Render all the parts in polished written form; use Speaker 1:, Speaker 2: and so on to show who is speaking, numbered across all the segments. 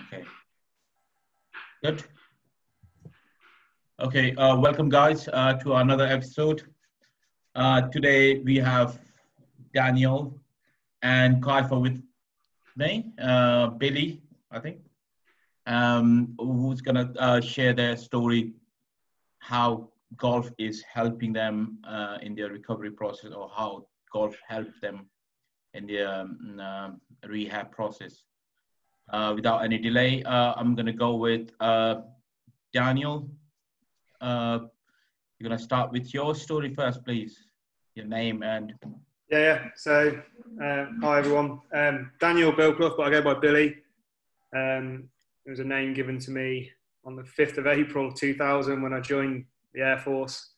Speaker 1: Okay, good. Okay, welcome guys to another episode. Today we have Daniel and Kiefer with me, Billy, I think, who's gonna share their story, how golf is helping them in their recovery process, or how golf helped them in their rehab process. Without any delay, I'm gonna go with Daniel. You're gonna start with your story first, please. Your name and
Speaker 2: So, hi everyone. Daniel Bilclough, but I go by Billy. It was a name given to me on the 5th of April 2000 when I joined the Air Force.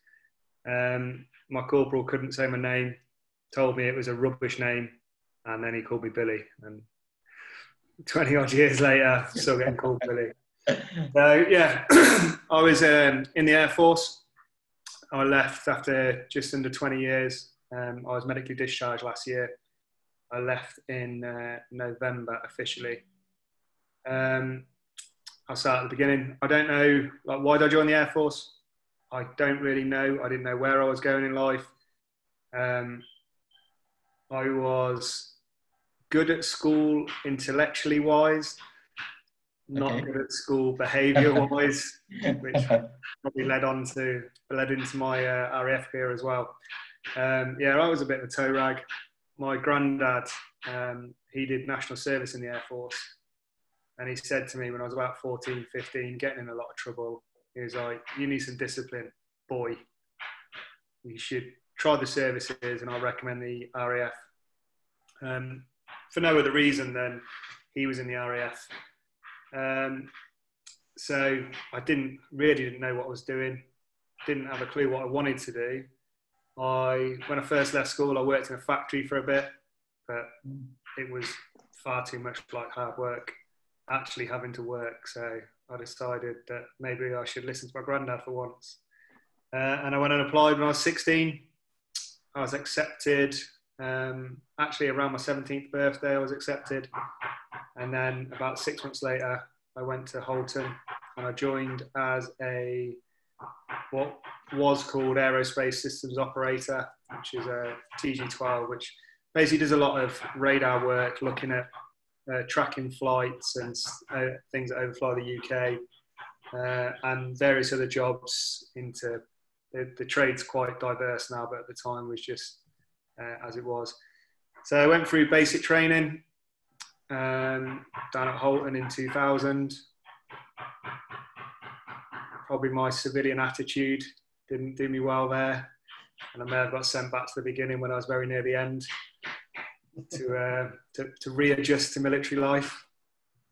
Speaker 2: My corporal couldn't say my name, told me it was a rubbish name, and then he called me Billy. And 20 odd years later, still getting called Billy. So yeah, I was in the Air Force. I left after just under 20 years. I was medically discharged last year. I left in November officially. I'll start at the beginning. I don't know, why did I join the Air Force? I don't really know. I didn't know where I was going in life. I was good at school intellectually wise, not good at school behaviour wise, which probably led into my RAF career as well. I was a bit of a toe rag. My granddad, he did national service in the Air Force, and he said to me when I was about 14, 15, getting in a lot of trouble, he was like, "You need some discipline, boy. You should try the services, and I recommend the RAF." For no other reason than he was in the RAF. So I didn't know what I was doing, didn't have a clue what I wanted to do. When I first left school, I worked in a factory for a bit, but it was far too much like hard work, actually having to work. So I decided that maybe I should listen to my granddad for once. And I went and applied when I was 16. I was accepted. Actually, around my 17th birthday, I was accepted. And then about 6 months later, I went to Holton and I joined as what was called Aerospace Systems Operator, which is a TG-12, which basically does a lot of radar work, looking at tracking flights and things that overfly the UK, and various other jobs into the trade's quite diverse now, but at the time was just as it was. So I went through basic training down at Holton in 2000. Probably my civilian attitude didn't do me well there, and I may have got sent back to the beginning when I was very near the end to readjust to military life.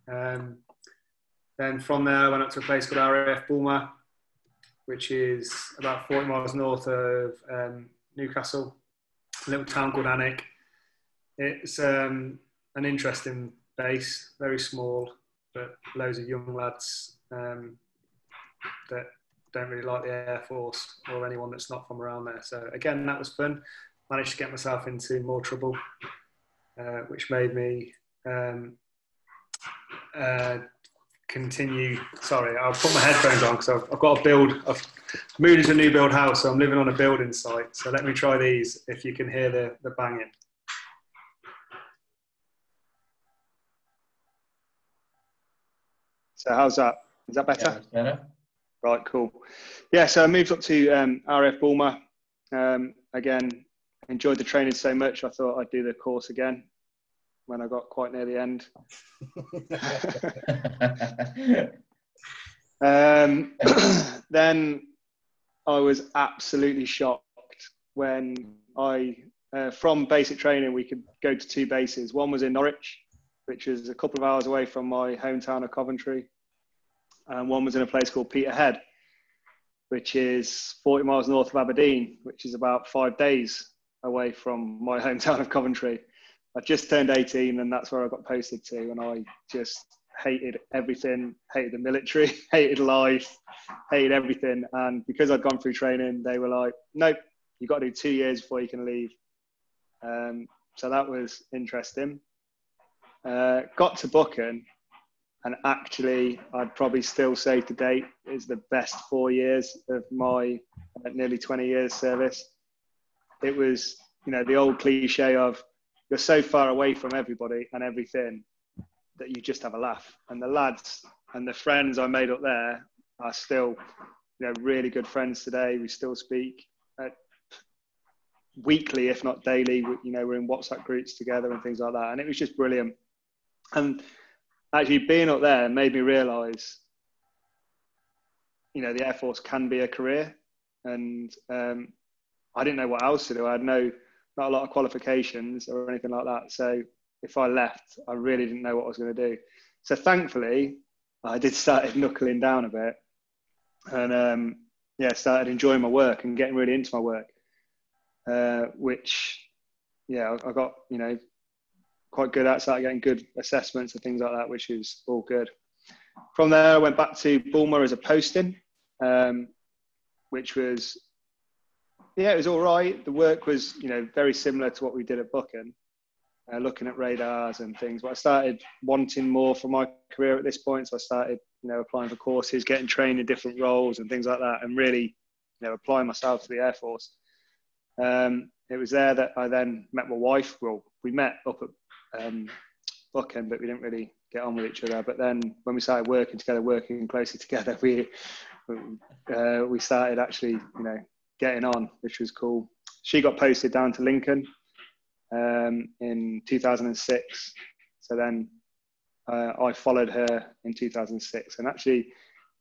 Speaker 2: Then from there I went up to a place called RAF Bulmer, which is about 40 miles north of Newcastle, a little town called Alnwick. It's an interesting base, very small, but loads of young lads that don't really like the Air Force or anyone that's not from around there. So again, that was fun. Managed to get myself into more trouble, which made me continue. Sorry, I'll put my headphones on because I've got a build. I've moved into a new build house, so I'm living on a building site. So let me try these if you can hear the banging. So how's that? Is that better?
Speaker 1: yeah, that's better.
Speaker 2: Right, cool. Yeah, so I moved up to RAF Bulmer. Again, enjoyed the training so much, I thought I'd do the course again when I got quite near the end. Then I was absolutely shocked when from basic training, we could go to two bases. One was in Norwich, which is a couple of hours away from my hometown of Coventry. And one was in a place called Peterhead, which is 40 miles north of Aberdeen, which is about 5 days away from my hometown of Coventry. I just turned 18 and that's where I got posted to, and I just hated everything, hated the military, hated life, hated everything. And because I'd gone through training, they were like, nope, you've got to do 2 years before you can leave. So that was interesting. Got to Buchan
Speaker 3: And actually, I'd probably still say to date is the best 4 years of my nearly 20 years service. It was, you know, the old cliche of you're so far away from everybody and everything that you just have a laugh. And the lads and the friends I made up there are still, you know, really good friends today. We still speak weekly, if not daily. You know, we're in WhatsApp groups together and things like that. And it was just brilliant. And actually being up there made me realise, you know, the Air Force can be a career. And I didn't know what else to do. I had not a lot of qualifications or anything like that. So if I left, I really didn't know what I was going to do. So thankfully, I did start knuckling down a bit and started enjoying my work and getting really into my work, which, yeah, I got, you know, quite good at, started getting good assessments and things like that, which is all good. From there, I went back to Bulmer as a posting, which was, yeah, it was all right. The work was, you know, very similar to what we did at Buchan, looking at radars and things. But I started wanting more for my career at this point. So I started, you know, applying for courses, getting trained in different roles and things like that, and really, you know, applying myself to the Air Force. It was there that I then met my wife. Well, we met up at Buchan, but we didn't really get on with each other. But then when we started working together, working closely together, we started actually, you know, getting on, which was cool. She got posted down to Lincoln in 2006. So then I followed her in 2006. And actually,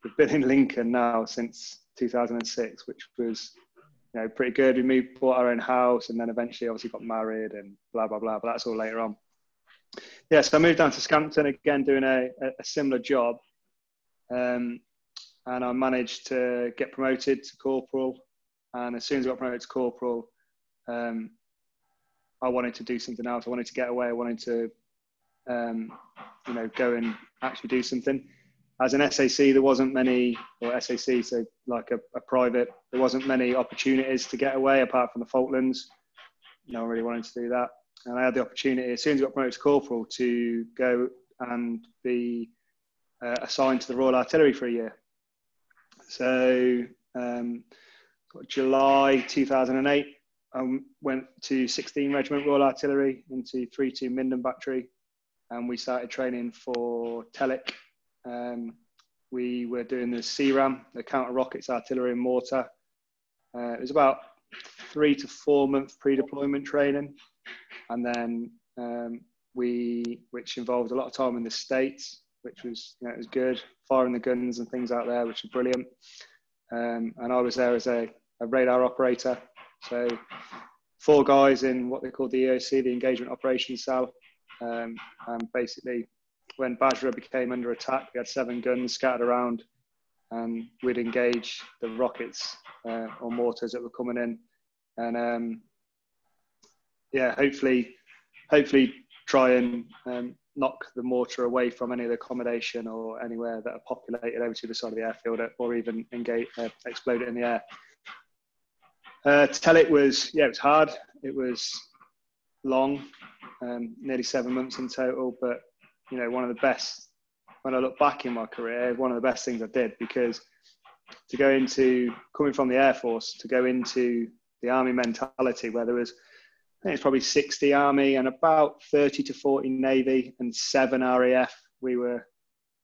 Speaker 3: we've been in Lincoln now since 2006, which was, you know, pretty good. We bought our own house and then eventually obviously got married and blah, blah, blah. But that's all later on. Yeah, so I moved down to Scampton again, doing a similar job. And I managed to get promoted to corporal. And as soon as I got promoted to corporal, I wanted to do something else. I wanted to get away. I wanted to, you know, go and actually do something. As an SAC, there wasn't many, or SAC, so like a private, there wasn't many opportunities to get away apart from the Falklands. No one really wanted to do that. And I had the opportunity, as soon as I got promoted to corporal, to go and be assigned to the Royal Artillery for a year. So July 2008, I went to 16 Regiment Royal Artillery into 3-2 Minden Battery, and we started training for Telic. We were doing the CRAM, the Counter Rockets Artillery and Mortar. It was about 3 to 4 month pre-deployment training, and then which involved a lot of time in the States, which was, you know, it was good, firing the guns and things out there, which was brilliant. And I was there as a radar operator. So 4 guys in what they called the EOC, the Engagement Operations Cell. And basically, when Basra became under attack, we had 7 guns scattered around, and we'd engage the rockets or mortars that were coming in. And yeah, hopefully try and knock the mortar away from any of the accommodation or anywhere that are populated over to the side of the airfield, or even explode it in the air. Telic was, yeah, it was hard. It was long, nearly 7 months in total. But, you know, one of the best, when I look back in my career, one of the best things I did, because to go into, coming from the Air Force, to go into the Army mentality where there was, I think it's probably 60 Army and about 30 to 40 Navy and 7 RAF. We were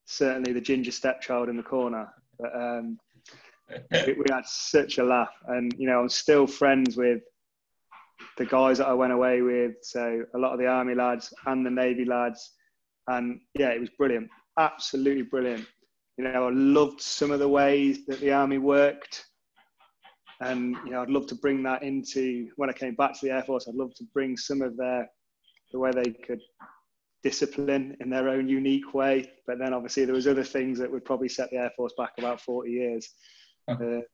Speaker 3: certainly the ginger stepchild in the corner. But we had such a laugh. And, you know, I'm still friends with the guys that I went away with. So a lot of the Army lads and the Navy lads. And yeah, it was brilliant. Absolutely brilliant. You know, I loved some of the ways that the Army worked. And, you know, I'd love to bring that into, when I came back to the Air Force, I'd love to bring some of the way they could discipline in their own unique way. But then obviously there was other things that would probably set the Air Force back about 40 years, the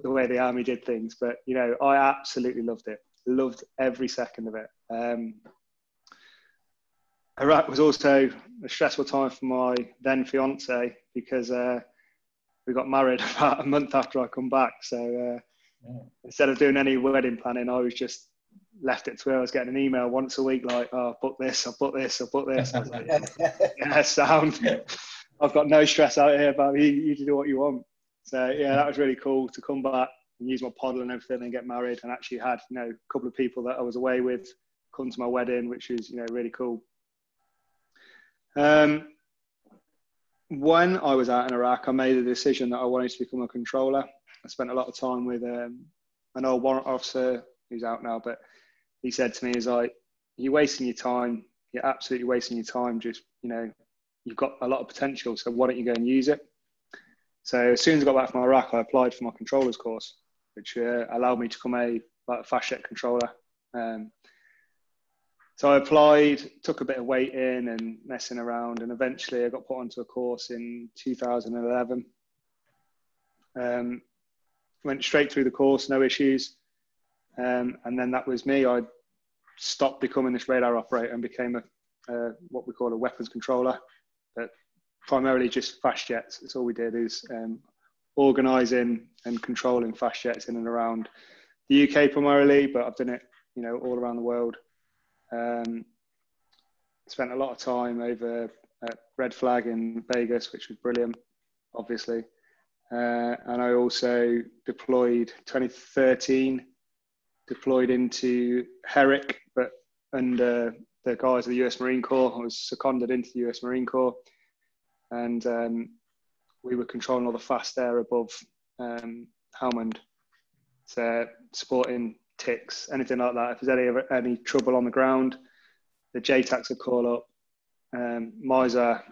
Speaker 3: way the Army did things. But, you know, I absolutely loved it. Loved every second of it. Iraq was also a stressful time for my then fiance, because we got married about a month after I come back. So instead of doing any wedding planning, I was just left it to where I was getting an email once a week, like, oh, book this, I'll book this, I'll book this. I was like, yeah, sound. I've got no stress out here, but you do what you want. So yeah, that was really cool to come back and use my paddle and everything and get married, and actually had, you know, a couple of people that I was away with come to my wedding, which was, you know, really cool. When I was out in Iraq, I made a decision that I wanted to become a controller. I spent a lot of time with an old warrant officer who's out now, but he said to me, he's like, you're wasting your time. You're absolutely wasting your time. Just, you know, you've got a lot of potential, so why don't you go and use it? So as soon as I got back from Iraq, I applied for my controller's course, which allowed me to become a fast jet controller. So I applied, took a bit of waiting and messing around, and eventually I got put onto a course in 2011. Went straight through the course, no issues. And then that was me. I stopped becoming this radar operator and became what we call a weapons controller, but primarily just fast jets. That's all we did, is organising and controlling fast jets in and around the UK primarily, but I've done it, you know, all around the world. Spent a lot of time over at Red Flag in Vegas, which was brilliant, obviously. And I also deployed 2013, deployed into Herrick, but under the guys of the US Marine Corps. I was seconded into the US Marine Corps, and we were controlling all the fast air above Helmand, so supporting ticks, anything like that. If there's any trouble on the ground, the JTACs would call up. Miser,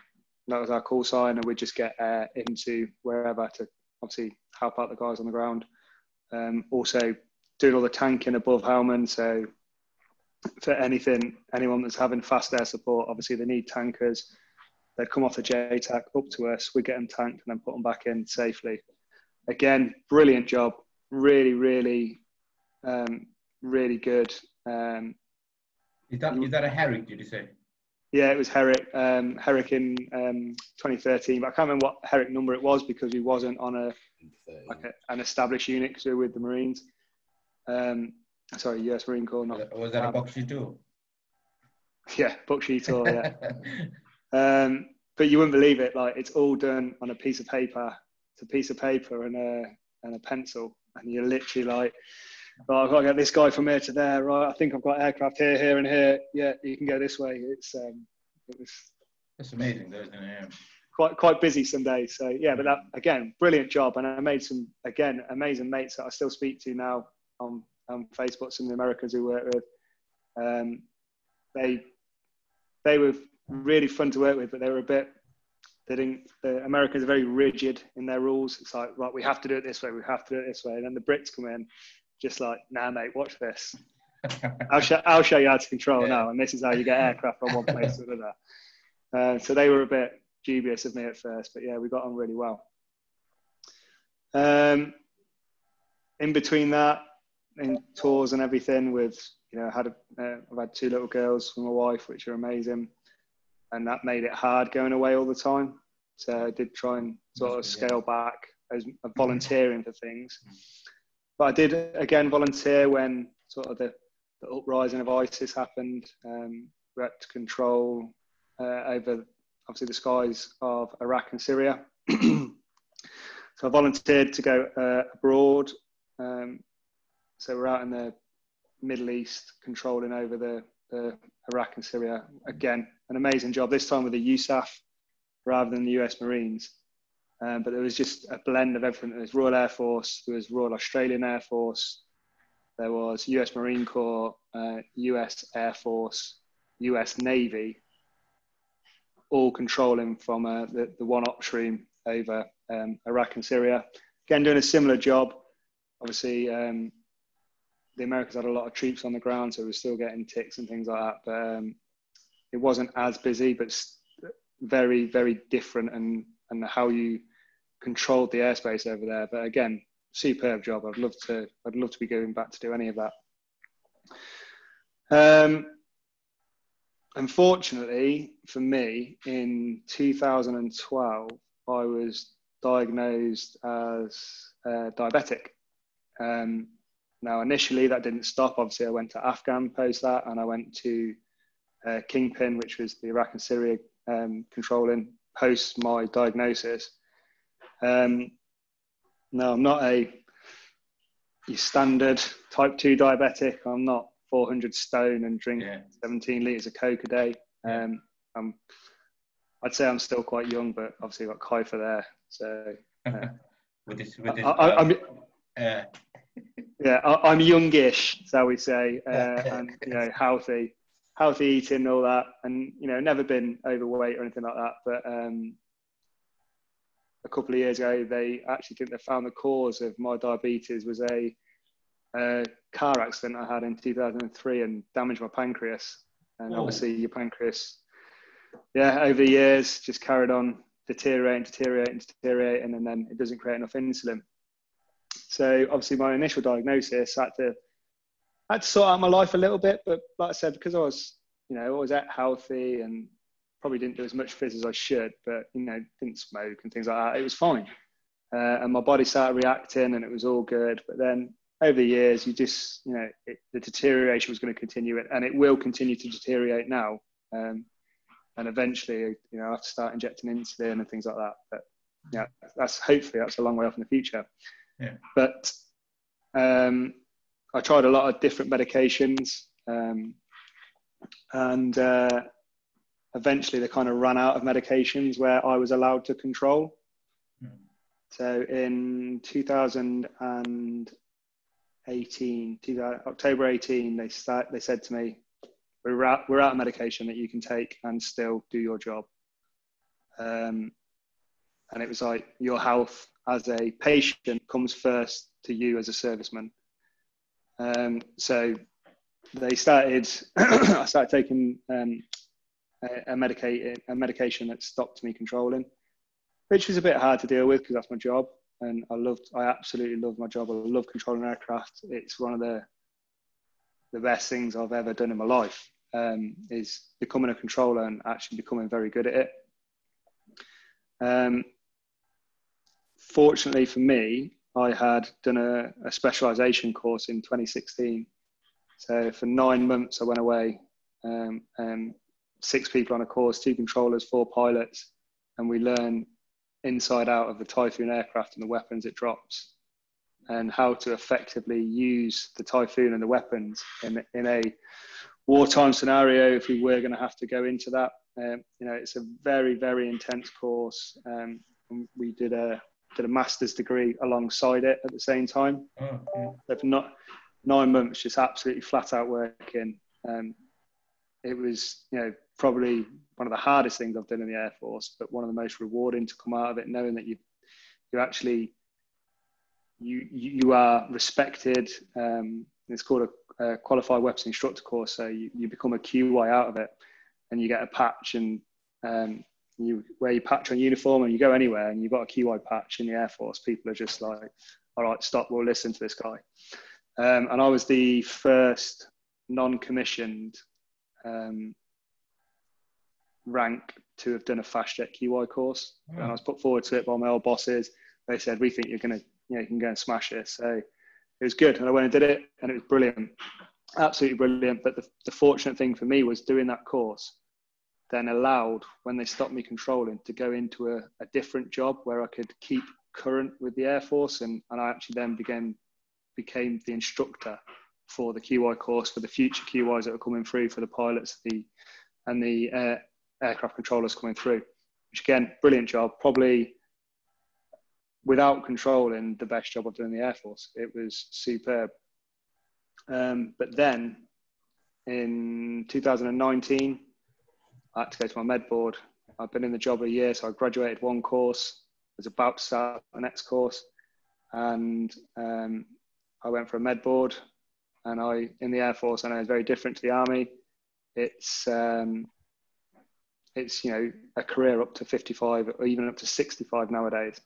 Speaker 3: that was our call sign, and we'd just get air into wherever to obviously help out the guys on the ground. Also doing all the tanking above Helmand, so for anyone that's having fast air support, obviously they need tankers. They'd come off the JTAC up to us, we'd get them tanked and then put them back in safely. Again, brilliant job, really, really good.
Speaker 1: Is that a Herrick, did you say?
Speaker 3: Yeah, it was Herrick in 2013, but I can't remember what Herrick number it was because he wasn't on an established unit because we were with the Marines. Sorry, US Marine Corps.
Speaker 1: Was that a Buckshee too?
Speaker 3: Yeah, Buckshee tour, yeah. But you wouldn't believe it, like it's all done on a piece of paper. It's a piece of paper and a pencil, and you're literally like, right, I've got to get this guy from here to there. Right, I think I've got aircraft here, here, and here. Yeah, you can go this way. It's
Speaker 1: amazing, though, isn't it?
Speaker 3: Quite busy some days. So yeah, but that again, brilliant job, and I made some amazing mates that I still speak to now on Facebook. Some of the Americans who work with, they were really fun to work with, but they were the Americans are very rigid in their rules. It's like, right, we have to do it this way. We have to do it this way. And then the Brits come in, just like, nah, mate, watch this. I'll show you how to control now. And this is how you get aircraft from one place to another. So they were a bit dubious of me at first, but yeah, we got on really well. In between that, in tours and everything with, you know, I've had 2 little girls with my wife, which are amazing. And that made it hard going away all the time. So I did try and sort of scale back as volunteering for things. But I did, again, volunteer when sort of the uprising of ISIS happened. We had to control over, obviously, the skies of Iraq and Syria. So I volunteered to go abroad. So we're out in the Middle East controlling over the Iraq and Syria. Again, an amazing job, this time with the USAF rather than the US Marines. But there was just a blend of everything. There was Royal Air Force, there was Royal Australian Air Force, there was US Marine Corps, US Air Force, US Navy, all controlling from the one op stream over Iraq and Syria. Again, doing a similar job. Obviously, the Americans had a lot of troops on the ground, so we were still getting ticks and things like that. But it wasn't as busy, but very, very different, and how you controlled the airspace over there. But again, superb job. I'd love to be going back to do any of that. Unfortunately for me, in 2012, I was diagnosed as diabetic. Now, initially, that didn't stop. Obviously, I went to Afghan post that, and I went to Kingpin, which was the Iraq and Syria controlling post my diagnosis. No, I'm not your standard type 2 diabetic. I'm not 400 stone and drink 17 litres of Coke a day. I'd say I'm still quite young, but obviously I've got Kiefer there. So I'm youngish, shall we say, and healthy eating and all that, and never been overweight or anything like that. But a couple of years ago, they actually think they found the cause of my diabetes was a car accident I had in 2003 and damaged my pancreas. And obviously your pancreas, over the years, just carried on deteriorating, and then it doesn't create enough insulin. So obviously my initial diagnosis, I had to sort out my life a little bit, but like I said, because I was, always ate healthy and probably didn't do as much phys as I should, but, didn't smoke and things like that, it was fine. And my body started reacting and it was all good. But then over the years, you just, the deterioration was going to continue, and it will continue to deteriorate now. And eventually, I have to start injecting insulin and things like that. But hopefully that's a long way off in the future.
Speaker 1: Yeah.
Speaker 3: But I tried a lot of different medications, and eventually they kind of ran out of medications where I was allowed to control. So in 2018, October 18, they said to me, we're out of medication that you can take and still do your job. And it was like, your health as a patient comes first to you as a serviceman. So they started, I started taking a medication that stopped me controlling, which was a bit hard to deal with because that's my job. And I absolutely love my job. I love controlling aircraft. It's one of the best things I've ever done in my life, is becoming a controller and actually becoming very good at it. Fortunately for me, I had done a specialisation course in 2016. So for 9 months, I went away, 6 people on a course, 2 controllers, 4 pilots, and we learn inside out of the Typhoon aircraft and the weapons it drops, and how to effectively use the Typhoon and the weapons in a wartime scenario if we were going to have to go into that. It's a very, very intense course. We did a master's degree alongside it at the same time. So for 9 months, just absolutely flat out working. It was, probably one of the hardest things I've done in the Air Force, but one of the most rewarding to come out of it, knowing that you actually, you are respected. It's called a qualified weapons instructor course. So you become a QI out of it, and you get a patch, and you wear your patch on uniform, and you go anywhere and you've got a QI patch in the Air Force. People are just like, all right, stop, we'll listen to this guy. And I was the first non-commissioned rank to have done a fast jet QI course. And I was put forward to it by my old bosses. They said, we think you're going to, you can go and smash this. So it was good. And I went and did it, and it was brilliant. Absolutely brilliant. But the fortunate thing for me was doing that course then allowed, when they stopped me controlling, to go into a different job where I could keep current with the Air Force. And I actually then became the instructor for the QI course, for the future QIs that were coming through, for the pilots and the aircraft controllers coming through, which again, brilliant job. Probably without controlling, the best job I've done in the Air Force. It was superb. But then in 2019, I had to go to my med board. I've been in the job a year, so I graduated 1 course, was about to start the next course, and I went for a med board. And in the Air Force, I know it's very different to the Army. It's a career up to 55 or even up to 65 nowadays.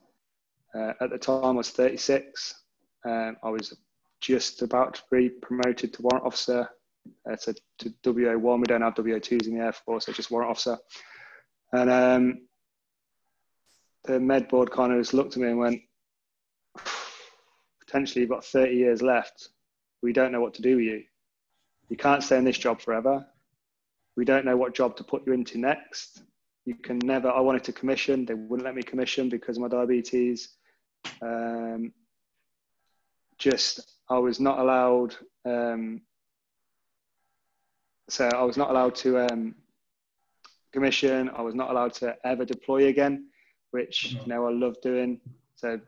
Speaker 3: At the time, I was 36. I was just about to be promoted to warrant officer. To WO1. We don't have WO2s in the Air Force, so just warrant officer. And the med board kind of just looked at me and went, potentially you've got 30 years left. We don't know what to do with you. You can't stay in this job forever. We don't know what job to put you into next. You can never. I wanted to commission. They wouldn't let me commission because of my diabetes. I was not allowed. So I was not allowed to commission. I was not allowed to ever deploy again, which I love doing. So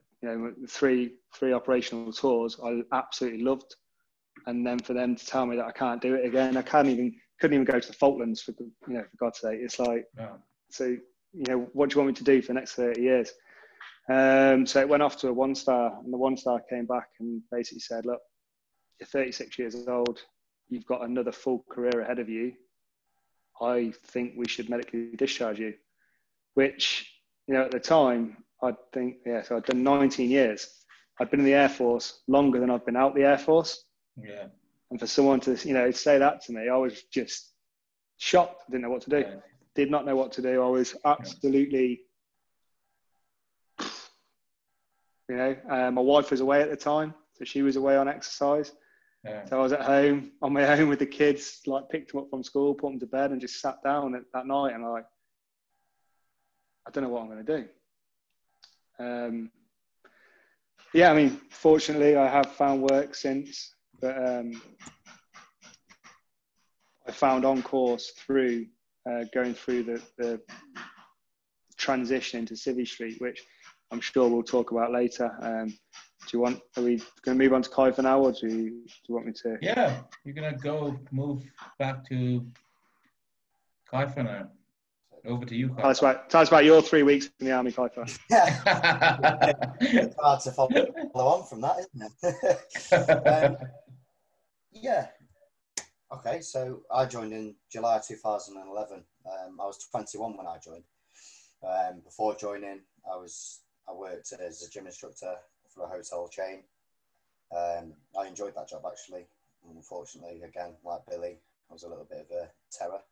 Speaker 3: three operational tours I absolutely loved, and then for them to tell me that I can't do it again, I couldn't even go to the Falklands for God's sake. It's like, so what do you want me to do for the next 30 years? So it went off to a 1-star, and the 1-star came back and basically said, look, you're 36 years old, you've got another full career ahead of you. I think we should medically discharge you, which, at the time, I'd think, so I'd done 19 years. I'd been in the Air Force longer than I've been out the Air Force.
Speaker 1: Yeah.
Speaker 3: And for someone to, say that to me, I was just shocked. I didn't know what to do.
Speaker 1: Yeah.
Speaker 3: Did not know what to do. I was absolutely, my wife was away at the time. So she was away on exercise. Yeah. So I was at home on my own with the kids, like picked them up from school, put them to bed and just sat down that night and I don't know what I'm going to do. Fortunately I have found work since, but I found on course through going through the transition into Civvy Street, which I'm sure we'll talk about later. Are we going to move on to Kiefer now, or do you want me to?
Speaker 1: Yeah, you're going to move back to Kiefer now. Over to you, Kiefer.
Speaker 3: Tell us about your 3 weeks in the army, Kiefer.
Speaker 4: It's hard to follow on from that, isn't it? Yeah. Okay, so I joined in July 2011. I was 21 when I joined. Before joining, I worked as a gym instructor for a hotel chain. I enjoyed that job actually. Unfortunately, again, like Billy, I was a little bit of a terror.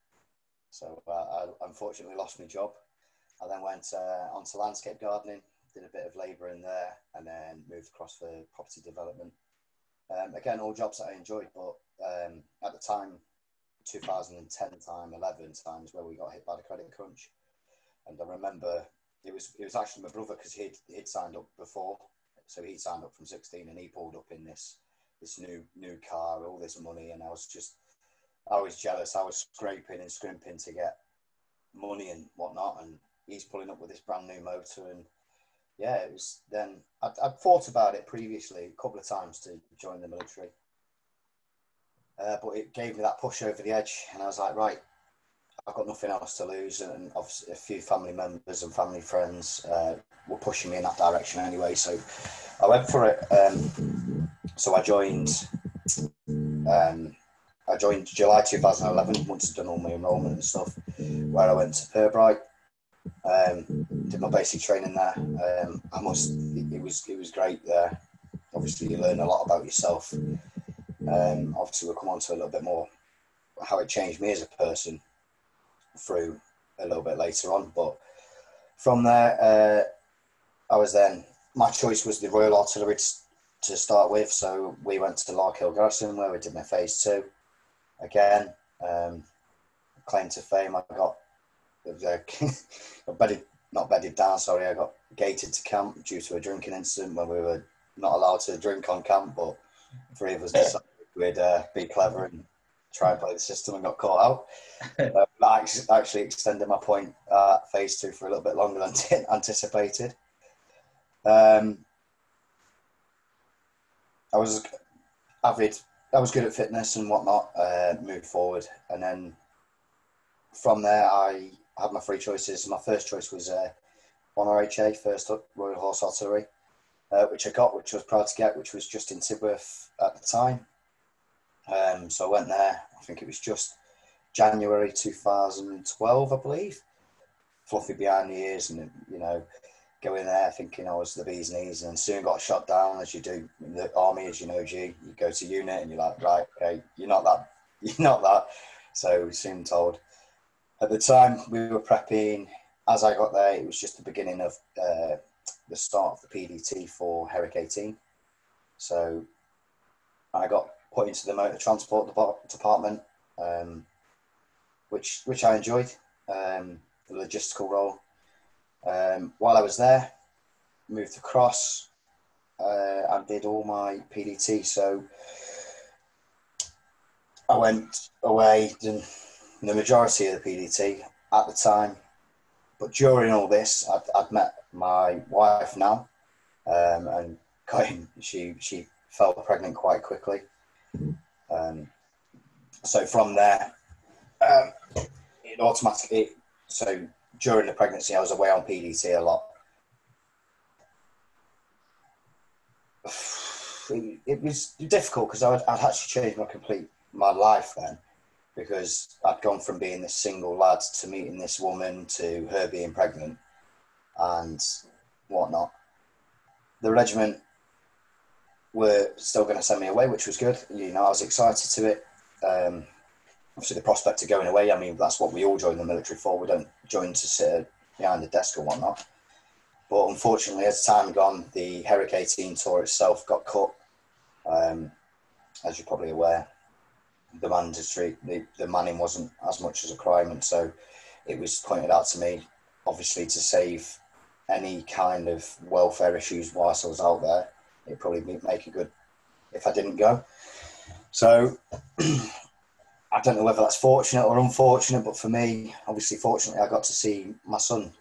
Speaker 4: So I unfortunately lost my job. I then went on to landscape gardening, did a bit of labour in there, and then moved across for property development. Again, all jobs that I enjoyed, but at the time, 2010 time, 11 times where we got hit by the credit crunch. And I remember it was actually my brother, because he'd signed up before. So he signed up from 16 and he pulled up in this new car, all this money. And I was jealous. I was scraping and scrimping to get money and whatnot. And he's pulling up with this brand new motor. And yeah, it was then, I'd thought about it previously a couple of times to join the military. But it gave me that push over the edge. And I was like, right, I've got nothing else to lose. And obviously a few family members and family friends were pushing me in that direction anyway. So I went for it. So I joined July 2011, once I'd done all my enrolment and stuff, where I went to Pirbright, did my basic training there. It was great there. Obviously you learn a lot about yourself. Obviously we'll come on to a little bit more how it changed me as a person through a little bit later on. But from there, my choice was the Royal Artillery to start with. So we went to Larkhill Garrison where we did my phase 2. Again, claim to fame, I got not bedded down, sorry, I got gated to camp due to a drinking incident when we were not allowed to drink on camp, but 3 of us decided we'd be clever and try and play the system and got caught out. I actually extended my point phase 2 for a little bit longer than anticipated. I was avid. I was good at fitness and whatnot. Moved forward, and then from there, I had my 3 choices. My first choice was 1RHA, First Royal Horse Artillery, which I got, which I was proud to get, which was just in Tidworth at the time. So I went there. I think it was just January 2012, I believe. Fluffy behind the ears, and go in there thinking I was the bee's knees, and soon got shot down, as you do in the army, as you know, G. You go to unit and you're like, right, okay, you're not that. So we soon told. At the time we were prepping, as I got there, it was just the beginning of the start of the PDT for Herrick 18. So I got put into the motor transport department, which I enjoyed. logistical role. While I was there, moved across and did all my PDT. So I went away, did the majority of the PDT at the time. But during all this, I'd met my wife now, and she fell pregnant quite quickly. So from there, it automatically. So during the pregnancy, I was away on PDT a lot. It was difficult because I'd actually changed my life then, because I'd gone from being this single lad to meeting this woman to her being pregnant and whatnot. The regiment were still going to send me away, which was good. You know, I was excited to it. Obviously, the prospect of going away, I mean, that's what we all join the military for. We don't join to sit behind the desk or whatnot. But unfortunately, as time had gone, the Herrick 18 tour itself got cut. As you're probably aware, the mandatory, the manning wasn't as much as a requirement. So it was pointed out to me, obviously, to save any kind of welfare issues whilst I was out there. It'd probably make it good if I didn't go. So I don't know whether that's fortunate or unfortunate, but for me, obviously, fortunately, I got to see my son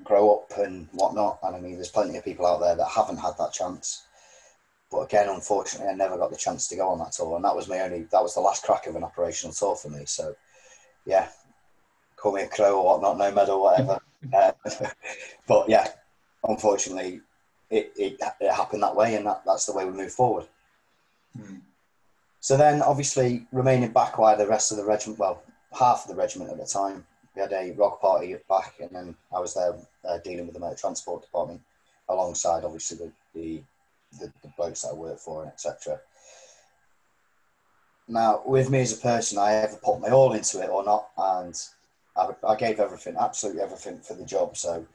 Speaker 4: grow up and whatnot. And I mean, there's plenty of people out there that haven't had that chance. But again, unfortunately, I never got the chance to go on that tour. And that was the last crack of an operational tour for me. So, yeah, call me a crow or whatnot, no medal, whatever. But yeah, unfortunately, it happened that way, and that's the way we move forward. So then, obviously, remaining back while the rest of the regiment, well, half of the regiment at the time, we had a rock party back, and then I was there dealing with the motor transport department alongside, obviously, the blokes that I work for, and etc. Now, with me as a person, I either put my all into it or not, and I gave everything, absolutely everything for the job. So,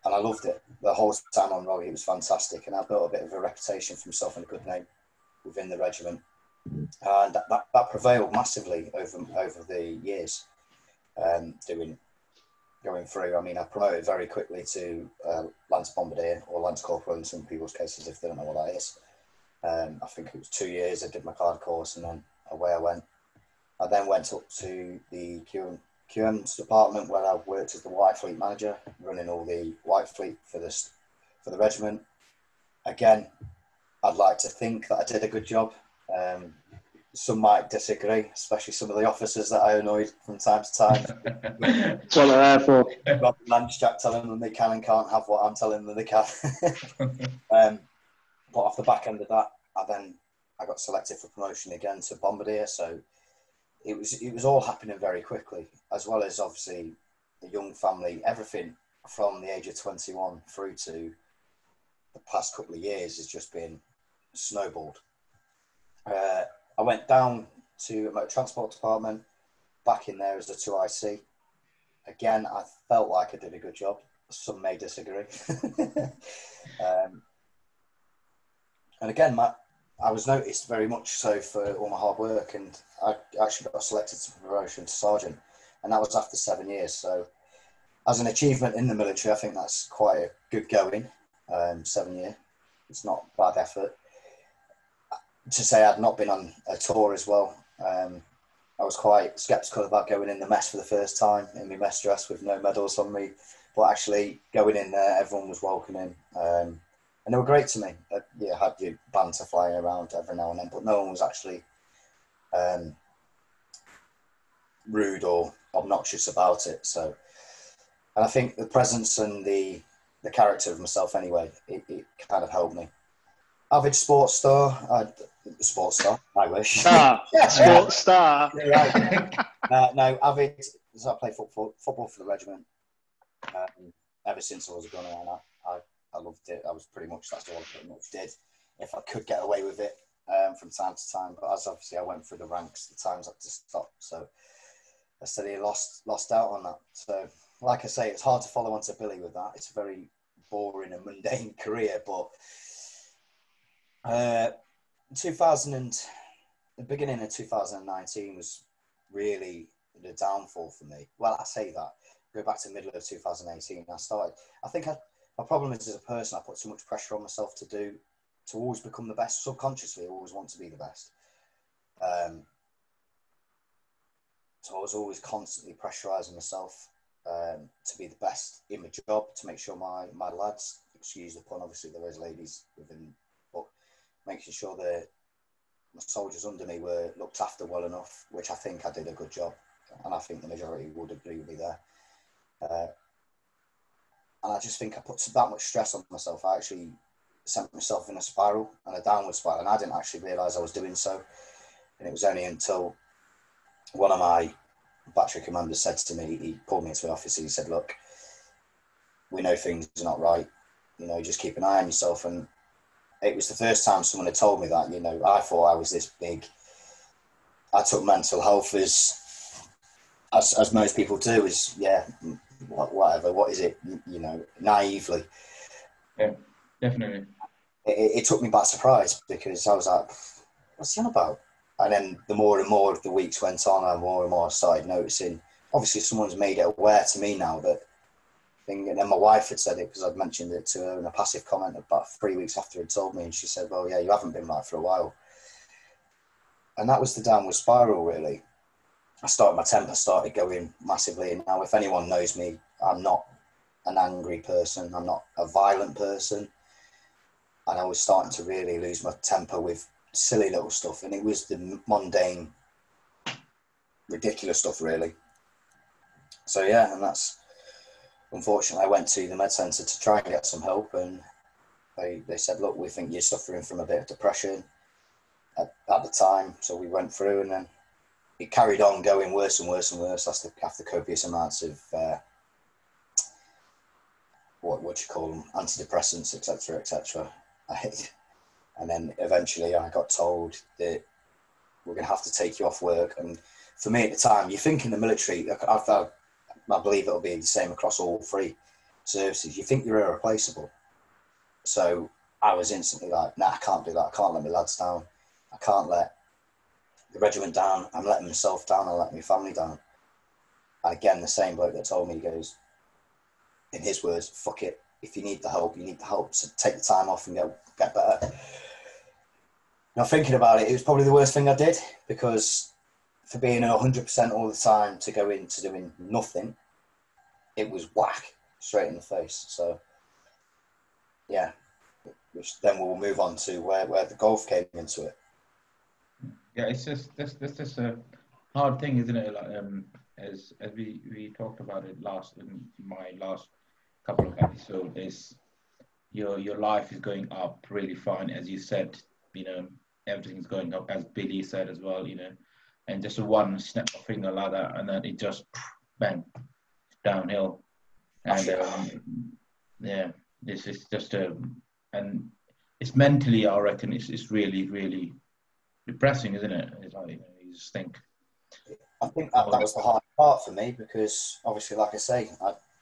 Speaker 4: and I loved it. The whole time on Roggy, it was fantastic, and I built a bit of a reputation for myself and a good name within the regiment, and that prevailed massively over the years. Going through, I mean, I promoted very quickly to Lance Bombardier, or Lance Corporal in some people's cases if they don't know what that is. I think it was 2 years I did my card course, and then away I went. I then went up to the QM's department, where I worked as the White Fleet manager, running all the White Fleet for the regiment. Again, I'd like to think that I did a good job. Some might disagree, especially some of the officers that I annoyed from time to time.
Speaker 3: That's what they're there for.
Speaker 4: Got the lunch jack telling them they can and can't have what I'm telling them they can. But off the back end of that, I got selected for promotion again to Bombardier. So it was all happening very quickly, as well as obviously the young family. Everything from the age of 21 through to the past couple of years has just been snowballed. I went down to a motor transport department, back in there as a 2IC. Again, I felt like I did a good job. Some may disagree. And again, I was noticed very much so for all my hard work, and I actually got selected to promotion to sergeant, and that was after 7 years. So as an achievement in the military, I think that's quite a good going, 7 year. It's not bad effort. To say I'd not been on a tour as well, I was quite sceptical about going in the mess for the first time in my mess dress with no medals on me, but actually going in there, everyone was welcoming, and they were great to me. You had your banter flying around every now and then, but no one was actually rude or obnoxious about it. So, and I think the presence and the character of myself anyway, it kind of helped me. Avid sports star, I wish.
Speaker 3: Sports star.
Speaker 4: No, avid. So I played football for the regiment ever since I was a gunner, and I loved it. That's all I pretty much did. If I could get away with it from time to time, but as obviously I went through the ranks, the times had to stop. So I steadily lost out on that. So like I say, it's hard to follow on to Billy with that. It's a very boring and mundane career, but. The beginning of 2019 was really the downfall for me. Well, I say that go back to the middle of 2018. I think my problem is as a person, I put too much pressure on myself to always become the best. Subconsciously, I always want to be the best. So I was always constantly pressurising myself to be the best in my job, to make sure my lads, excuse the pun, obviously there is ladies within, but making sure that my soldiers under me were looked after well enough, which I think I did a good job, and I think the majority would agree with me there. And I just think I put that much stress on myself. I actually sent myself in a spiral, and a downward spiral, and I didn't actually realise I was doing so. And it was only until one of my battery commanders said to me, he pulled me into the office and he said, look, we know things are not right, you know, just keep an eye on yourself. And it was the first time someone had told me that, you know. I thought I was this big. I took mental health as most people do, as, yeah, whatever, what is it, you know, naively.
Speaker 1: Yeah, definitely.
Speaker 4: It took me by surprise, because I was like, what's he on about? And then the more and more the weeks went on, and more I started noticing, obviously someone's made it aware to me now that thing. And then my wife had said it, because I'd mentioned it to her in a passive comment about 3 weeks after he'd told me, and she said, well, yeah, you haven't been right for a while. And that was the downward spiral, really. My temper started going massively. And now if anyone knows me, I'm not an angry person. I'm not a violent person. And I was starting to really lose my temper with silly little stuff. And it was the mundane, ridiculous stuff, really. So, yeah, and that's, unfortunately, I went to the med centre to try and get some help. And they said, look, we think you're suffering from a bit of depression at the time. So we went through, and then it carried on going worse and worse and worse after copious amounts of what you call them, antidepressants, etc., etc. And then eventually I got told that we're going to have to take you off work. And for me at the time, you think in the military, I believe it'll be the same across all three services, you think you're irreplaceable. So I was instantly like, nah, I can't do that. I can't let my lads down. I can't let the regiment down. I'm letting myself down. I'm letting my family down. And again, the same bloke that told me, he goes, in his words, fuck it. If you need the help, you need the help. So take the time off and get better. Now, thinking about it, it was probably the worst thing I did, because for being 100% all the time to go into doing nothing, it was whack, straight in the face. So, yeah, which then we'll move on to where the golf came into it.
Speaker 1: Yeah, it's just that's just a hard thing, isn't it? Like, as we talked about it in my last couple of episodes, is your life is going up really fine, as you said. You know, everything's going up, as Billy said as well. You know, and just a one snap of finger like that, and then it just bang downhill. And yeah, this is just and it's mentally, I reckon, it's really, really depressing, isn't it? It's like, you know, you just think.
Speaker 4: I think that was the hard part for me, because obviously, like I say,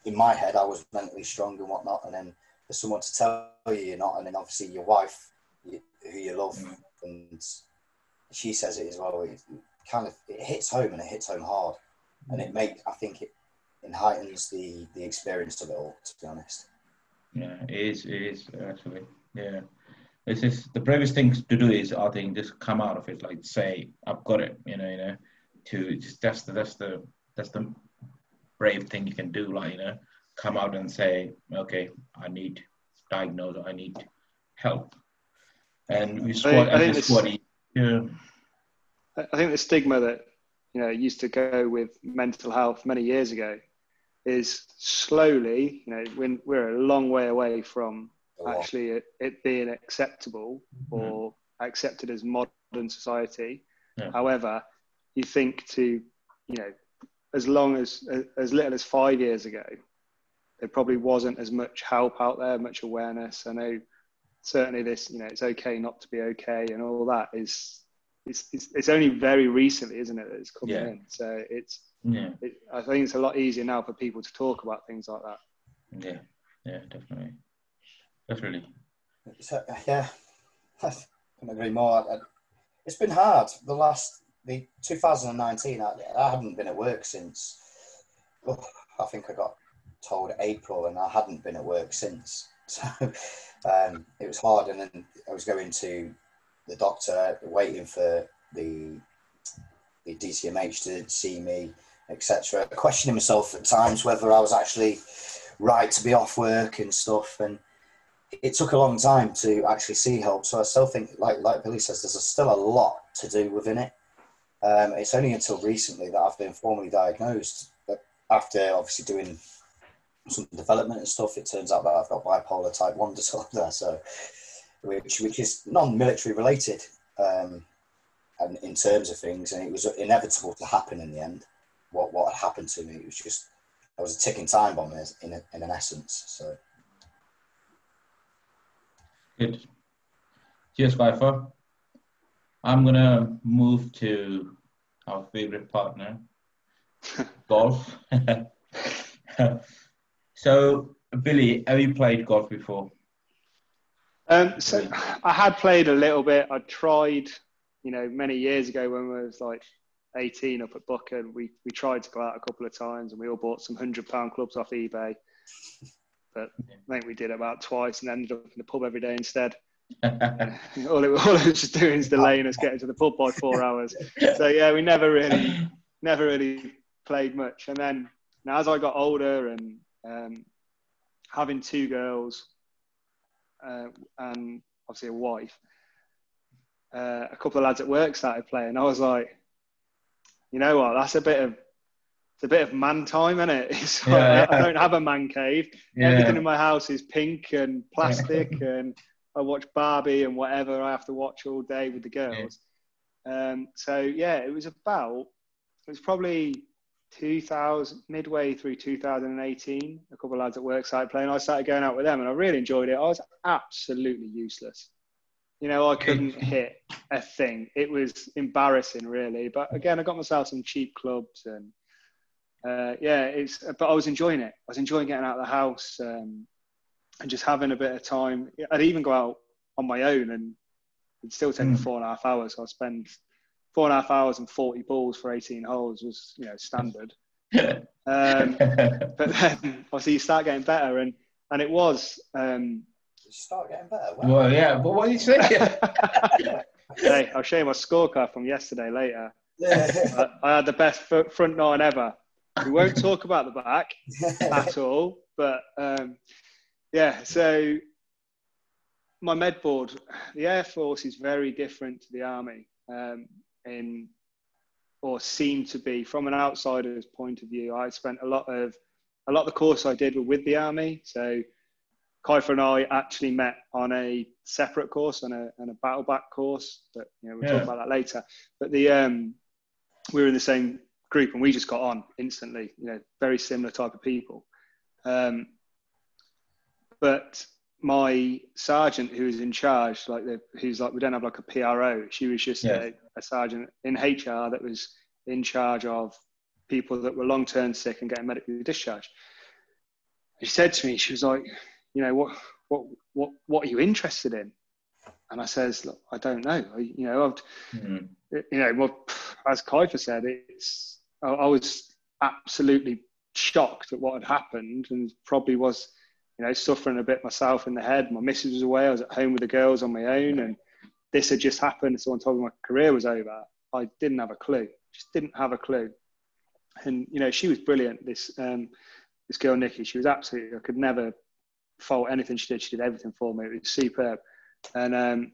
Speaker 4: in my head, I was mentally strong and whatnot, and then there's someone to tell you you're not, and then obviously your wife, who you love, and she says it as well. It hits home, and it hits home hard, and I think it heightens the experience of it all, to be honest.
Speaker 1: Yeah, it is actually. Yeah. It's just the bravest thing to do is, I think, just come out of it, like say, I've got it, you know, to just that's the brave thing you can do, like, you know, come out and say, okay, I need diagnose, I need help. And we squad as a squad. Yeah.
Speaker 3: I think the stigma that, you know, used to go with mental health many years ago is slowly, you know, when we're a long way away from actually it being acceptable or accepted as modern society. Yeah. However, you think to, you know, as little as 5 years ago, there probably wasn't as much help out there, much awareness. I know certainly this, you know, it's okay not to be okay and all that it's only very recently, isn't it, that it's coming in. So I think it's a lot easier now for people to talk about things like that.
Speaker 1: Yeah, definitely.
Speaker 4: So, yeah, I couldn't agree more. It's been hard. The 2019, I hadn't been at work since I think I got told April, and I hadn't been at work since. So it was hard. And then I was going to the doctor, waiting for the DCMH to see me, etc. Questioning myself at times whether I was actually right to be off work and stuff. And it took a long time to actually see help. So I still think, like Billy says, there's still a lot to do within it. It's only until recently that I've been formally diagnosed. But after obviously doing some development and stuff, it turns out that I've got bipolar type 1 disorder, so which is non-military related, and in terms of things, and it was inevitable to happen in the end. What had happened to me, it was just, I was a ticking time bomb in an essence. So
Speaker 1: Good. Cheers, Kiefer. I'm gonna move to our favorite partner, golf. So, Billy, have you played golf before?
Speaker 3: So I had played a little bit. I tried, many years ago when I was like 18 up at Buchan. We tried to go out a couple of times, and we all bought some £100 clubs off eBay. But I think we did it about twice and ended up in the pub every day instead. all it was just doing is delaying us getting to the pub by 4 hours. So yeah, we never really played much. And then now, as I got older and having 2 girls and obviously a wife, a couple of lads at work started playing. I was like, you know what? That's a bit of man time, isn't it? It's like, I don't have a man cave. Yeah. Everything in my house is pink and plastic, and I watch Barbie and whatever I have to watch all day with the girls. So yeah, it was probably 2000, midway through 2018. A couple of lads at work started playing. I started going out with them, and I really enjoyed it. I was absolutely useless. I couldn't hit a thing. It was embarrassing, really. But again, I got myself some cheap clubs, and but I was enjoying it. I was enjoying getting out of the house and just having a bit of time. I'd even go out on my own, and it'd still take me 4.5 hours. So I'd spend 4.5 hours and 40 balls for 18 holes was, standard. But then obviously you start getting better, and it was.
Speaker 4: Start getting better. Wow.
Speaker 1: Well, yeah, but what do you say?
Speaker 3: Hey, I'll show you my scorecard from yesterday later. I had the best front 9 ever. We won't talk about the back at all, but so my med board, the Air Force is very different to the Army, or seemed to be from an outsider's point of view. I spent a lot of the course I did were with the Army, so Kiefer and I actually met on a separate course, on a battle back course, but we'll talk about that later. But we were in the same group, and we just got on instantly. Very similar type of people. But my sergeant, who was in charge, we don't have like a PRO. She was just a sergeant in HR that was in charge of people that were long-term sick and getting medically discharged. She said to me, she was like, what are you interested in? And I says, look, I don't know. As Kiefer said, I was absolutely shocked at what had happened, and probably was, suffering a bit myself in the head. My missus was away. I was at home with the girls on my own, and this had just happened. Someone told me my career was over. I didn't have a clue. Just didn't have a clue. And she was brilliant. This girl Nikki, she was absolutely. I could never fault anything she did. She did everything for me. It was superb. And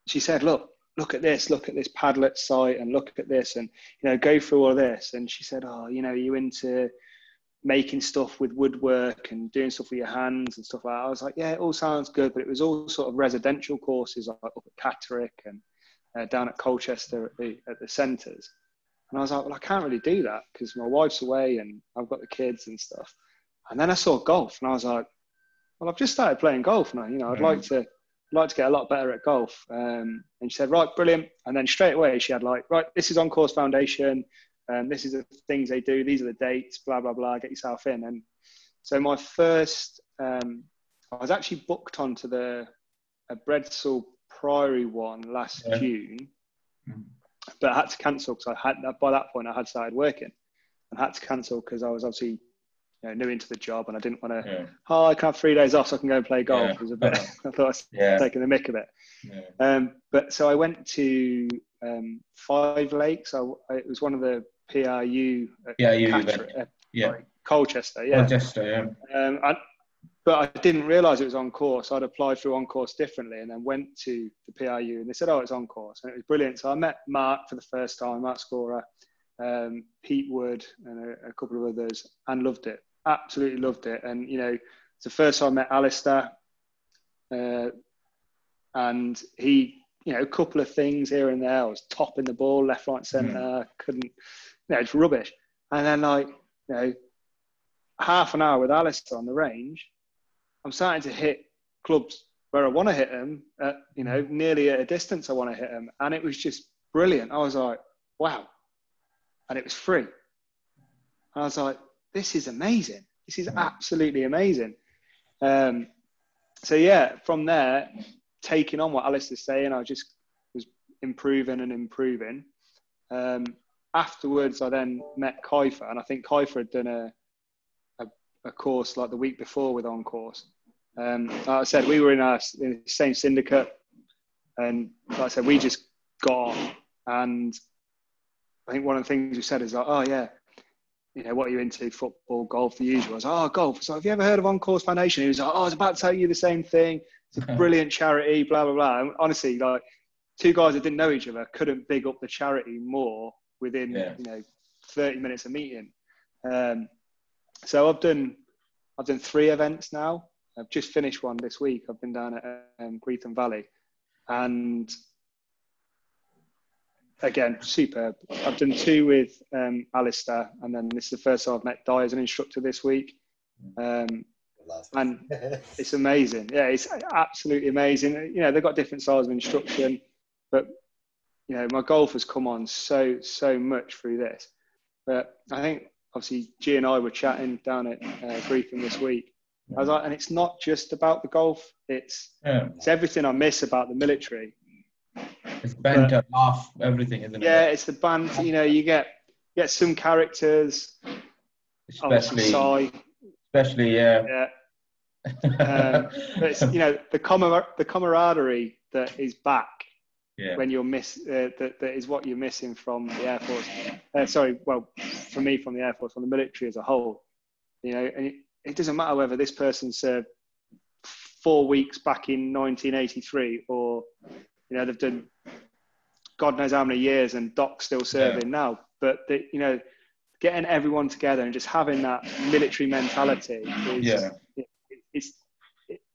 Speaker 3: she said, look at this Padlet site, and look at this, and go through all this. And she said, are you into making stuff with woodwork and doing stuff with your hands and stuff like that? I was like, yeah, it all sounds good, but it was all sort of residential courses, like up at Catterick and down at Colchester at the centres. And I was like, well, I can't really do that because my wife's away and I've got the kids and stuff. And then I saw golf, and I was like, well, I've just started playing golf now. I'd like to get a lot better at golf. And she said, right, brilliant. And then straight away she had right, this is On Course Foundation. This is the things they do. These are the dates, blah, blah, blah, get yourself in. And so my first, I was actually booked onto a Bredsall Priory one last June, but I had to cancel because by that point I had started working. and had to cancel because I was obviously new into the job, and I didn't want to. I can have 3 days off so I can go and play golf. It was a bit. I thought I was taking the mick of it. But so I went to 5 Lakes. It was one of the PRU Colchester.
Speaker 1: Colchester,
Speaker 3: but I didn't realise it was on course. I'd applied through on course differently, and then went to the PRU, and they said, "Oh, it's on course," and it was brilliant. So I met Mark for the first time, Mark Scorer, Pete Wood, and a couple of others, and loved it. Absolutely loved it. And it's the first time I met Alistair, and he, a couple of things here and there. I was topping the ball left, right, centre. Couldn't, it's rubbish. And then half an hour with Alistair on the range, I'm starting to hit clubs where I want to hit them at, nearly at a distance I want to hit them. And it was just brilliant. I was like, wow. And it was free. And I was like, this is amazing. This is absolutely amazing. So yeah, from there, taking on what Alistair's saying, I just was improving and improving. Afterwards, I then met Kiefer, and I think Kiefer had done a course like the week before with On Course. Like I said, we were in the same syndicate, and like I said, we just got on. And I think one of the things we said is like, oh yeah, what are you into? Football, golf, the usual. I was like, oh, golf. So have you ever heard of On Course Foundation? He was like, oh, I was about to tell you the same thing. It's a brilliant charity, blah, blah, blah. And honestly, like 2 guys that didn't know each other couldn't big up the charity more within, 30 minutes of meeting. So I've done 3 events now. I've just finished one this week. I've been down at Greetham Valley, and again, superb. I've done 2 with Alistair, and then this is the first time I've met Di as an instructor this week. And it's amazing. Yeah, it's absolutely amazing. They've got different styles of instruction, but my golf has come on so much through this. But I think obviously G and I were chatting down at Greetham this week. I was like, and it's not just about the golf. It's everything I miss about the military.
Speaker 1: It's banter, laugh, everything, isn't it?
Speaker 3: Yeah, it's the banter. You get some characters,
Speaker 1: especially, but
Speaker 3: it's, the camaraderie that is back when you're that is what you're missing from the Air Force. For me, from the Air Force, from the military as a whole. And it doesn't matter whether this person served 4 weeks back in 1983 or they've done God knows how many years and Doc's still serving now. But getting everyone together and just having that military mentality is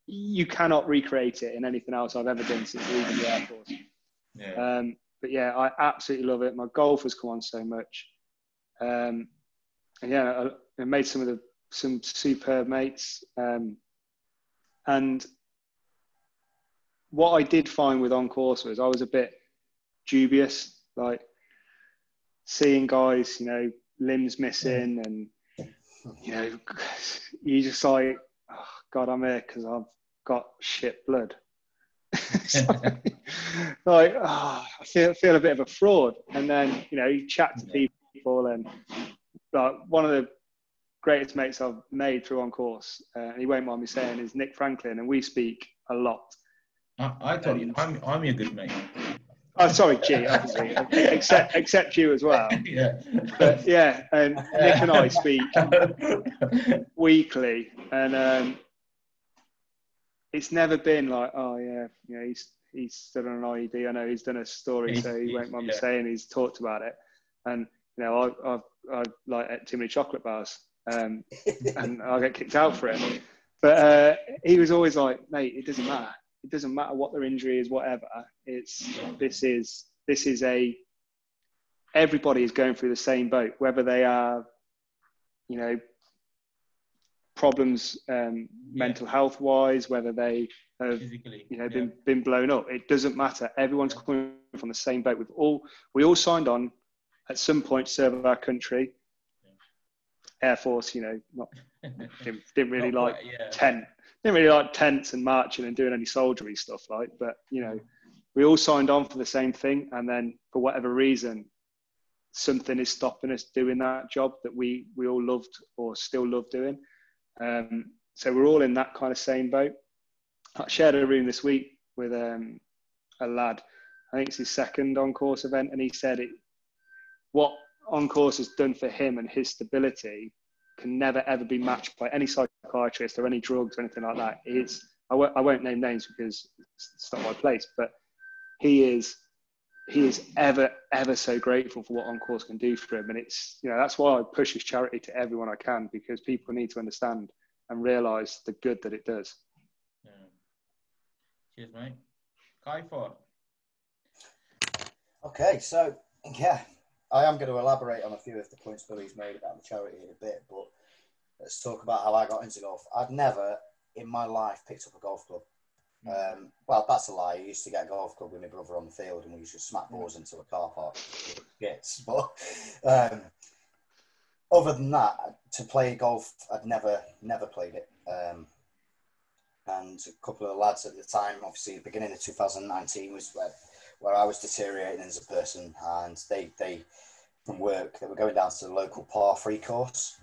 Speaker 3: you cannot recreate it in anything else I've ever done since leaving the Air Force. But yeah, I absolutely love it. My golf has come on so much. And yeah, I made some superb mates. And what I did find with On Course was I was a bit dubious, like seeing guys, limbs missing, and you just like, oh God, I'm here because I've got shit blood. I feel a bit of a fraud. And then you chat to people, and like one of the greatest mates I've made through On Course, and he won't mind me saying, is Nick Franklin, and we speak a lot.
Speaker 1: I told you, I'm your good mate.
Speaker 3: Oh, sorry, G, obviously, except you as well. But yeah, and Nick and I speak weekly, and it's never been like, oh yeah, he's stood on an IED. I know he's done a story, so he won't mind me saying he's talked about it. And I like ate too many chocolate bars, and I get kicked out for it. But he was always like, mate, it doesn't matter. It doesn't matter what their injury is, whatever. This is everybody is going through the same boat, whether they are, problems mental health wise, whether they have been blown up. It doesn't matter. Everyone's coming from the same boat. We all signed on at some point to serve our country. Air Force, didn't really like didn't really like tents and marching and doing any soldiery stuff, but we all signed on for the same thing, and then for whatever reason something is stopping us doing that job that we all loved or still love doing. So we're all in that kind of same boat. I shared a room this week with a lad. I think it's his second on-course event, and he said what on-course has done for him and his stability can never ever be matched by any psychiatrist or any drugs or anything like that. I won't name names because it's not my place, but he is ever so grateful for what on-course can do for him. And it's, that's why I push his charity to everyone I can, because people need to understand and realise the good that it does.
Speaker 1: Yeah. Cheers, mate. Kiefer.
Speaker 4: Okay, so yeah, I am going to elaborate on a few of the points Billy's made about the charity in a bit, but let's talk about how I got into golf. I'd never in my life picked up a golf club. Well, that's a lie. I used to get a golf club with my brother on the field, and we used to smack balls into a car park. Yes, but other than that, to play golf, I'd never played it. And a couple of lads at the time, obviously, the beginning of 2019 was where I was deteriorating as a person, and they from work, they were going down to the local par 3 course.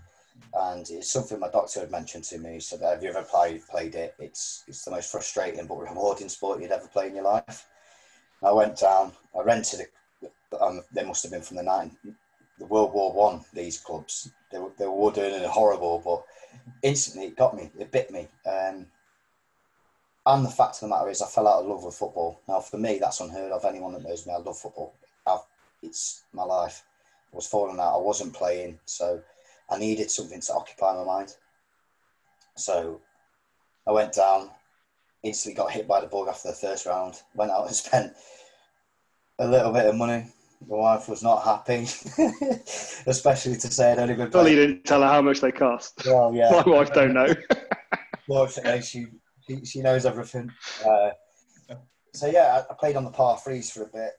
Speaker 4: And it's something my doctor had mentioned to me. He said, have you ever played it? It's the most frustrating but rewarding sport you'd ever play in your life. I went down, I rented they must have been from the World War One, these clubs. They were wooden and horrible, but instantly it got me, it bit me. And the fact of the matter is I fell out of love with football. Now, for me, that's unheard of. Anyone that knows me, I love football. It's my life. I was falling out, I wasn't playing, so I needed something to occupy my mind. So I went down, instantly got hit by the bug after the first round, went out and spent a little bit of money. My wife was not happy, especially to say I'd only been playing.
Speaker 3: Well, you didn't tell her how much they cost.
Speaker 4: Well, yeah.
Speaker 3: My wife don't know.
Speaker 4: Fortunately, she knows everything. So yeah, I played on the par 3s for a bit,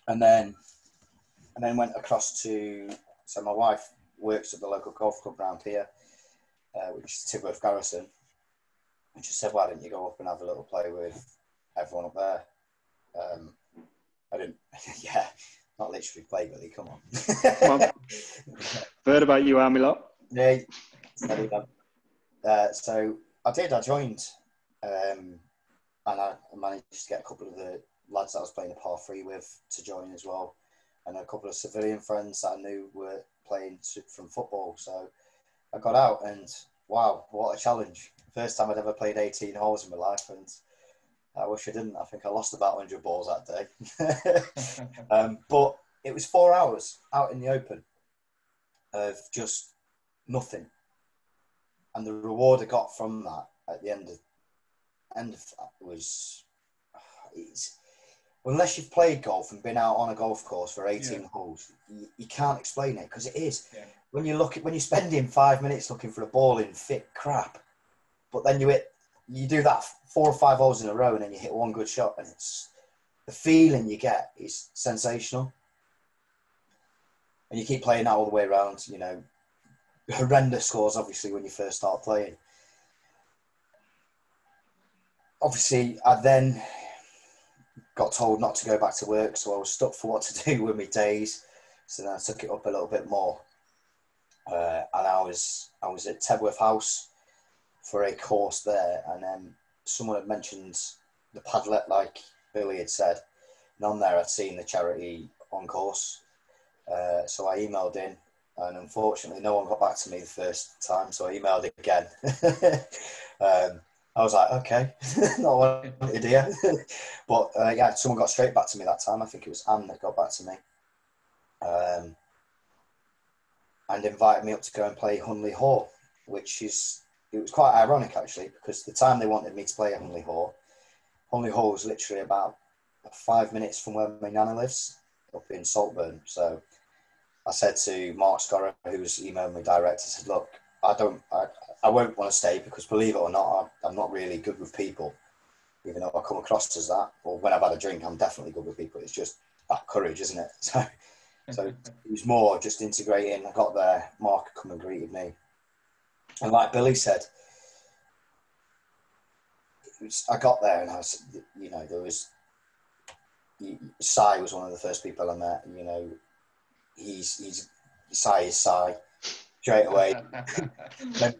Speaker 4: and then went across to. So my wife works at the local golf club around here, which is Tidworth Garrison. And she said, why didn't you go up and have a little play with everyone up there? I didn't, yeah, not literally play, Billy, come on.
Speaker 3: Come on. Heard about you, Army lot.
Speaker 4: Yeah, so I joined, and I managed to get a couple of the lads that I was playing the par 3 with to join as well, and a couple of civilian friends that I knew were playing from football. So I got out, and wow, what a challenge. First time I'd ever played 18 holes in my life, and I wish I didn't. I think I lost about 100 balls that day. But it was 4 hours out in the open of just nothing. And the reward I got from that at the end of that was, unless you've played golf and been out on a golf course for 18 holes, you can't explain it, because it is. Yeah. When you're spending 5 minutes looking for a ball in thick crap, but then you do that 4 or 5 holes in a row and then you hit one good shot, and it's the feeling you get is sensational. And you keep playing that all the way around, horrendous scores, obviously, when you first start playing. Obviously, I then got told not to go back to work, so I was stuck for what to do with my days. So then I took it up a little bit more. And I was at Tedworth House for a course there, and then someone had mentioned the Padlet, like Billy had said, and on there I'd seen the charity on course. So I emailed in, and unfortunately no one got back to me the first time, so I emailed again. I was like, okay, not what I wanted to hear. But yeah, someone got straight back to me that time. I think it was Anne that got back to me. And invited me up to go and play Hunley Hall, it was quite ironic actually, because the time they wanted me to play at Hunley Hall was literally about 5 minutes from where my nana lives, up in Saltburn. So I said to Mark Scorrer, who was emailing me direct, I said, look, I won't want to stay, because believe it or not, I'm not really good with people, even though I come across as that. Or when I've had a drink, I'm definitely good with people. It's just that courage, isn't it? So it was more just integrating. I got there, Mark had come and greeted me. And like Billy said, I got there and I was, there was, Si was one of the first people I met, he's sigh is sigh straight away.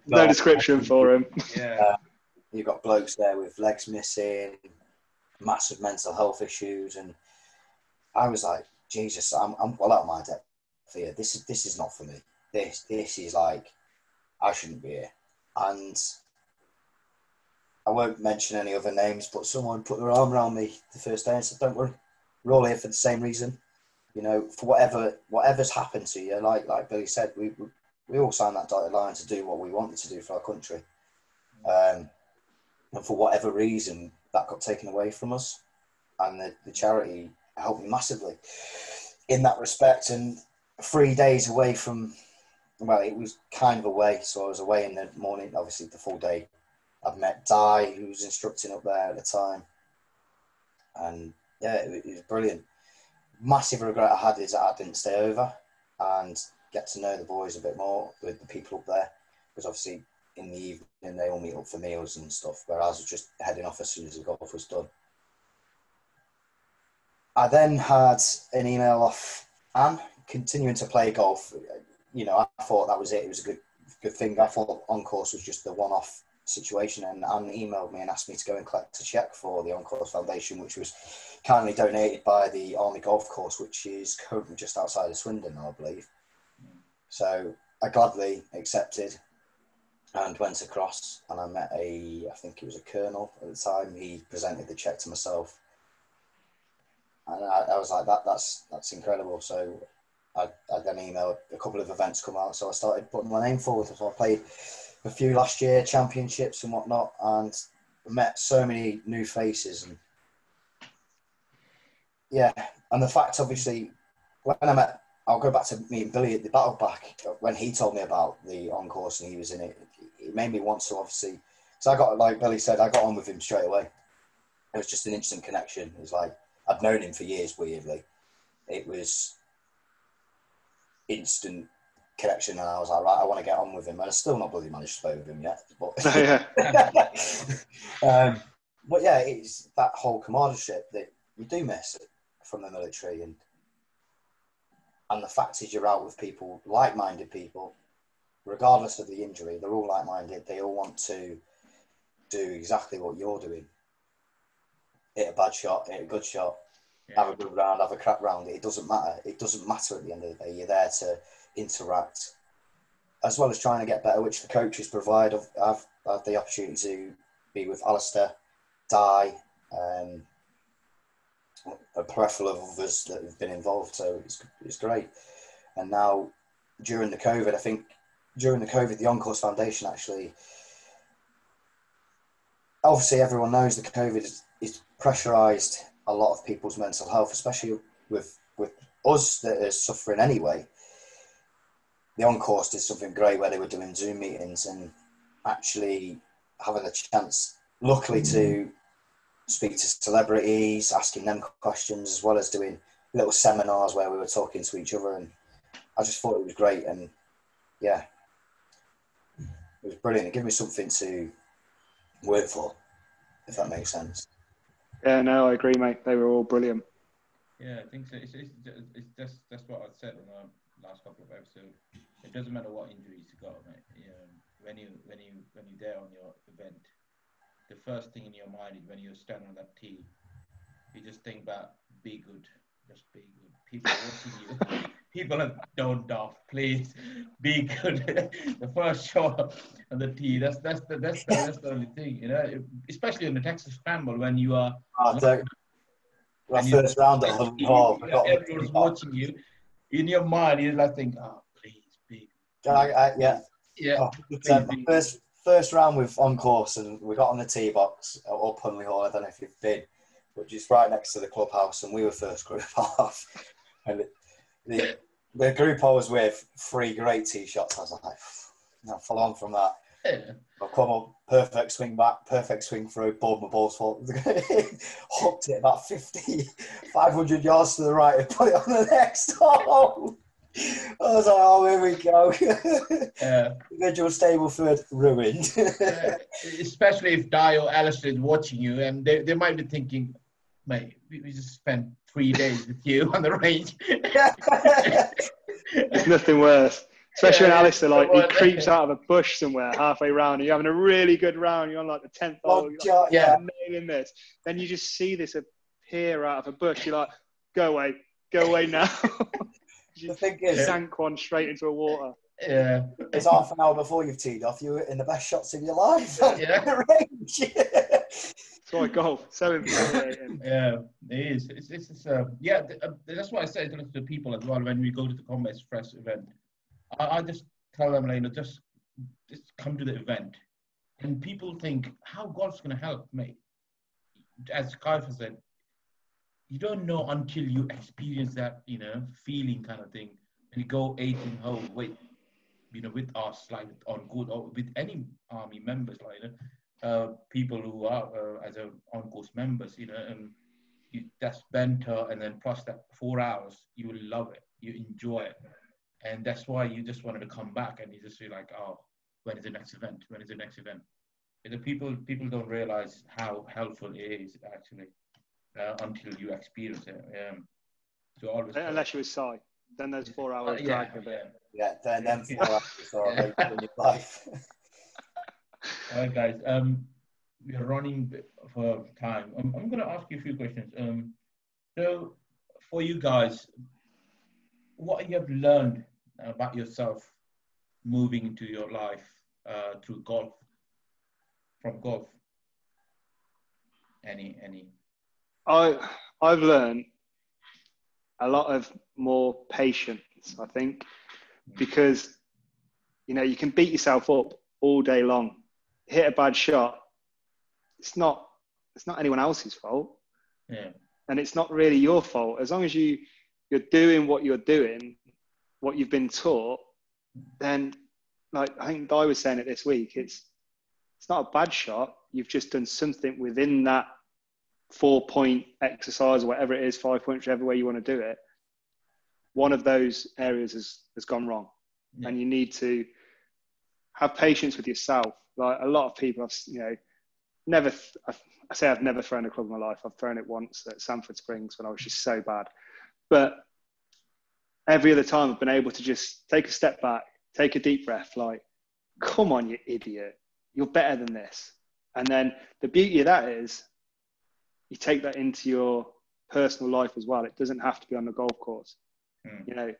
Speaker 3: No description for him.
Speaker 1: Yeah.
Speaker 4: You've got blokes there with legs missing, massive mental health issues, and I was like, Jesus, I'm well out of my depth here. This is not for me. This is like, I shouldn't be here. And I won't mention any other names, but someone put their arm around me the first day and said, "Don't worry, we're all here for the same reason. You know, for whatever's happened to you, like Billy said, we all signed that dotted line to do what we wanted to do for our country. And for whatever reason, that got taken away from us. And the charity helped me massively in that respect. And 3 days away from, well, it was kind of away. So I was away in the morning, obviously the full day. I've met Di, who was instructing up there at the time. And yeah, it was brilliant. Massive regret I had is that I didn't stay over and get to know the boys a bit more with the people up there. Because obviously in the evening they all meet up for meals and stuff, whereas I was just heading off as soon as the golf was done. I then had an email off Anne, continuing to play golf. You know, I thought that was it. It was a good thing. I thought on-course was just the one-off situation, and Anne emailed me and asked me to go and collect a cheque for the On-Course Foundation, which was kindly donated by the Army Golf Course, which is currently just outside of Swindon, I believe. So I gladly accepted and went across, and I met I think it was a colonel at the time. He presented the cheque to myself, and I was like, that's incredible. So I then emailed a couple of events come out, so I started putting my name forward. So I played a few last year, championships and whatnot, and met so many new faces. And yeah, and the fact, obviously, when I'll go back to meeting Billy at the Battle Pack, when he told me about the on-course and he was in it, it made me want to, obviously, so I got, like Billy said, I got on with him straight away. It was just an instant connection. It was like, I'd known him for years, weirdly. It was instant connection, and I was like, right, I want to get on with him. And I still not bloody managed to play with him yet, but but yeah, it's that whole comradeship that you do miss from the military, and the fact is you're out with people, like-minded people, regardless of the injury. They're all like-minded. They all want to do exactly what you're doing. Hit a bad shot, hit a good shot, have a good round, have a crap round. It doesn't matter. It doesn't matter at the end of the day. You're there to interact, as well as trying to get better, which the coaches provide. I've had the opportunity to be with Alistair, Di, a plethora of others that have been involved, so it's great. And now, during the COVID, the On-Course Foundation actually, obviously everyone knows that COVID is pressurised a lot of people's mental health, especially with us that are suffering anyway. The On-Course did something great where they were doing Zoom meetings and actually having a chance, luckily, to speak to celebrities, asking them questions, as well as doing little seminars where we were talking to each other. And I just thought it was great. And yeah, it was brilliant. It gave me something to work for, if that makes sense.
Speaker 3: Yeah, no, I agree, mate. They were all brilliant.
Speaker 1: Yeah, I think so. It's just that's what I said in the last couple of episodes. It doesn't matter what injuries you got, mate. When you're there on your event, the first thing in your mind is when you're standing on that tee, you just think about be good, just be good. People are watching you. People don't daft. Please be good. The first shot on the tee. That's the only thing, you know. Especially in the Texas Scramble when you are.
Speaker 4: First round at 112.
Speaker 1: Everyone's watching you. In your mind, you're like thinking, "Oh, please be good."
Speaker 4: Yeah. Oh, first round with On-Course, and we got on the tee box at Old Punley Hall. I don't know if you've been, but just right next to the clubhouse, and we were first group off. And the group I was with, 3 great tee shots. I was like, no, follow on from that.
Speaker 1: Yeah.
Speaker 4: I've come up, perfect swing back, perfect swing through, bowled my balls for hooked it about 500 yards to the right and put it on the next hole. I was like, oh, here we go. Individual Stableford ruined.
Speaker 1: Especially if Di or Alistair is watching you, and they might be thinking, mate, we just spent 3 days with you on the range.
Speaker 3: There's nothing worse. Especially when Alistair, like, he creeps
Speaker 1: Yeah.
Speaker 3: out of a bush somewhere halfway round, and you're having a really good round, you're on like the 10th hole, you're like,
Speaker 1: Yeah.
Speaker 3: nailing this. Then you just see this appear out of a bush, you're like, go away now.
Speaker 4: The thing is,
Speaker 3: sank one straight into a water.
Speaker 1: Yeah.
Speaker 4: it's half an hour before you've teed off, you're in the best shots of your life.
Speaker 1: Yeah.
Speaker 4: The range.
Speaker 3: That's why golf, so infuriating.
Speaker 1: Yeah, it is. It's yeah, that's why I say to the people as well when we go to the Combat Express event. I just tell them, like, just come to the event. And people think, how golf's going to help, mate? As Kiefer said, you don't know until you experience that, feeling kind of thing. When you go 18 hole with us, like on good, or with any army members, like, people who are as on-course members, and that's banter, and then plus that 4 hours, you will love it, you enjoy it, and that's why you just wanted to come back, and you just feel like, oh, when is the next event? When is the next event? And the people don't realize how helpful it is actually until you experience it. So always
Speaker 3: unless you were Sai, then those 4 hours drag a bit.
Speaker 4: Yeah, then 4 hours are amazing in your life.
Speaker 1: All right, guys. We are running for time. I'm going to ask you a few questions. So, for you guys, what you have learned about yourself moving into your life through golf, from golf? Any?
Speaker 3: I've learned a lot of more patience, I think, because you can beat yourself up all day long. Hit a bad shot, it's not anyone else's fault.
Speaker 1: Yeah.
Speaker 3: And it's not really your fault. As long as you're doing what you're doing, what you've been taught, then, like, I think Guy was saying it this week, it's not a bad shot. You've just done something within that 4-point exercise or whatever it is, 5 points, whichever way you want to do it. One of those areas has gone wrong. Yeah. And you need to have patience with yourself. Like, a lot of people, I've never thrown a club in my life. I've thrown it once at Sanford Springs when I was just so bad. But every other time I've been able to just take a step back, take a deep breath, like, come on, you idiot. You're better than this. And then the beauty of that is you take that into your personal life as well. It doesn't have to be on the golf course. I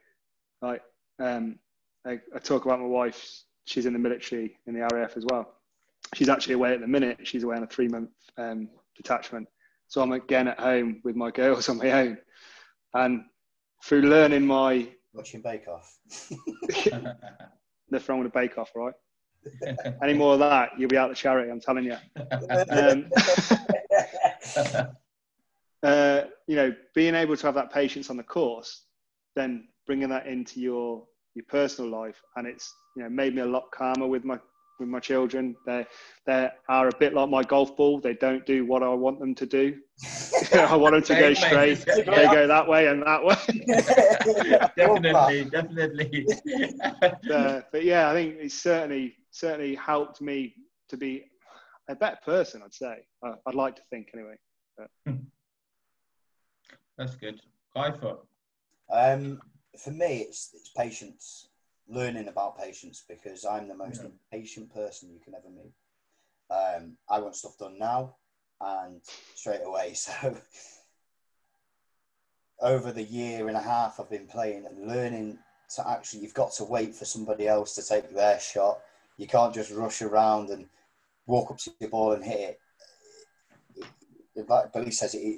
Speaker 3: talk about my wife. She's in the military in the RAF as well. She's actually away at the minute. She's away on a 3-month detachment. So I'm again at home with my girls on my own. And through learning
Speaker 4: watching Bake Off.
Speaker 3: They're throwing a Bake Off, right? Any more of that, you'll be out the charity, I'm telling you. Being able to have that patience on the course, then bringing that into your personal life, and it's made me a lot calmer with my children. They are a bit like my golf ball. They don't do what I want them to do. I want them to go straight. They go that way and that
Speaker 1: way. Definitely.
Speaker 3: But yeah, I think it's certainly helped me to be a better person, I'd say. I'd like to think anyway. But.
Speaker 1: That's good. Kiefer?
Speaker 4: For me, it's patience. Learning about patience, because I'm the most impatient person you can ever meet. I want stuff done now and straight away. So over the year and a half I've been playing and learning to actually, you've got to wait for somebody else to take their shot. You can't just rush around and walk up to your ball and hit it. Like Billy says, you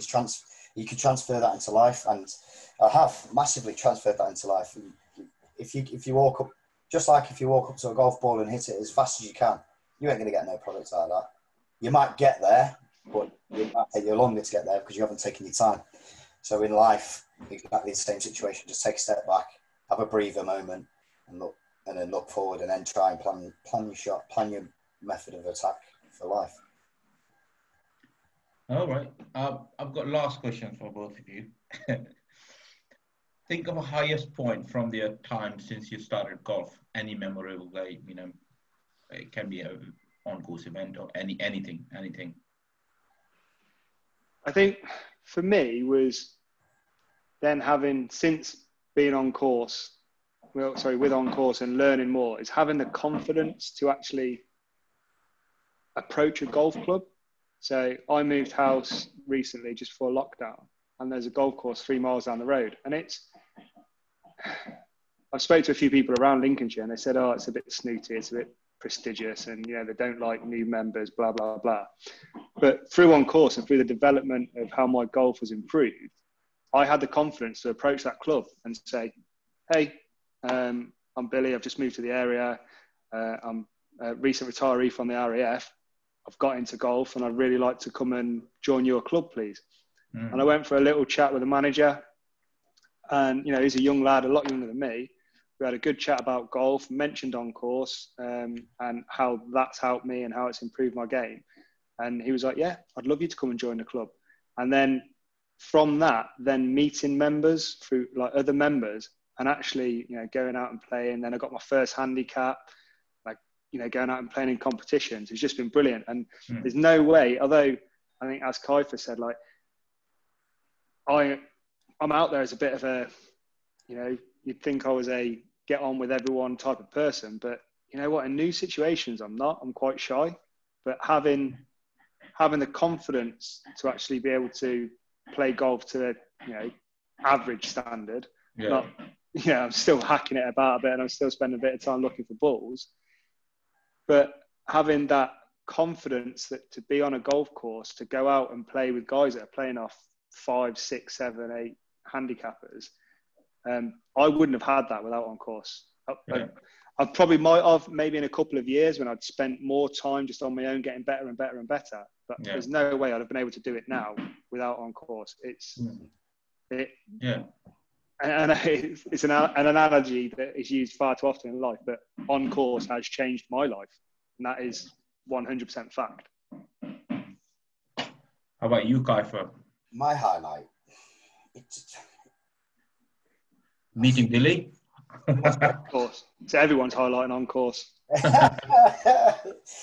Speaker 4: can transfer that into life, and I have massively transferred that into life. If you walk up, just like if you walk up to a golf ball and hit it as fast as you can, you ain't going to get no product out of that. You might get there, but it might take you longer to get there because you haven't taken your time. So in life, exactly the same situation. Just take a step back, have a breather moment, and then look forward, and then try and plan your shot, plan your method of attack for life.
Speaker 1: All right. I've got last question for both of you. Think of a highest point from the time since you started golf. Any memorable day, it can be an on-course event or anything.
Speaker 3: I think for me was then having, since being on course, with on course and learning more is having the confidence to actually approach a golf club. So I moved house recently just before lockdown, and there's a golf course 3 miles down the road, and I've spoke to a few people around Lincolnshire, and they said, oh, it's a bit snooty, it's a bit prestigious, and they don't like new members, blah blah blah. But through on course and through the development of how my golf was improved, I had the confidence to approach that club and say, hey, I'm Billy, I've just moved to the area, I'm a recent retiree from the RAF, I've got into golf and I'd really like to come and join your club, please. And I went for a little chat with the manager, and he's a young lad, a lot younger than me. We had a good chat about golf, mentioned on course, and how that's helped me and how it's improved my game. And he was like, yeah, I'd love you to come and join the club. And then from that, then meeting members through like other members, and actually, going out and playing. Then I got my first handicap, going out and playing in competitions. It's just been brilliant. And there's no way, although I think as Kiefer said, like, I'm out there as a bit of a, you'd think I was a get on with everyone type of person, but you know what, in new situations, I'm not, I'm quite shy, but having the confidence to actually be able to play golf to a, average standard, not, I'm still hacking it about a bit and I'm still spending a bit of time looking for balls, but having that confidence that to be on a golf course, to go out and play with guys that are playing off 5, 6, 7, 8 handicappers, I wouldn't have had that without on course. I probably might have maybe in a couple of years when I'd spent more time just on my own getting better and better and better, but there's no way I'd have been able to do it now without on course. It's an analogy that is used far too often in life, but on course has changed my life, and that is 100% fact.
Speaker 1: How about you, Kiefer?
Speaker 4: My highlight, it's
Speaker 1: meeting Billy.
Speaker 3: Of course, it's everyone's highlighting on course.
Speaker 4: No,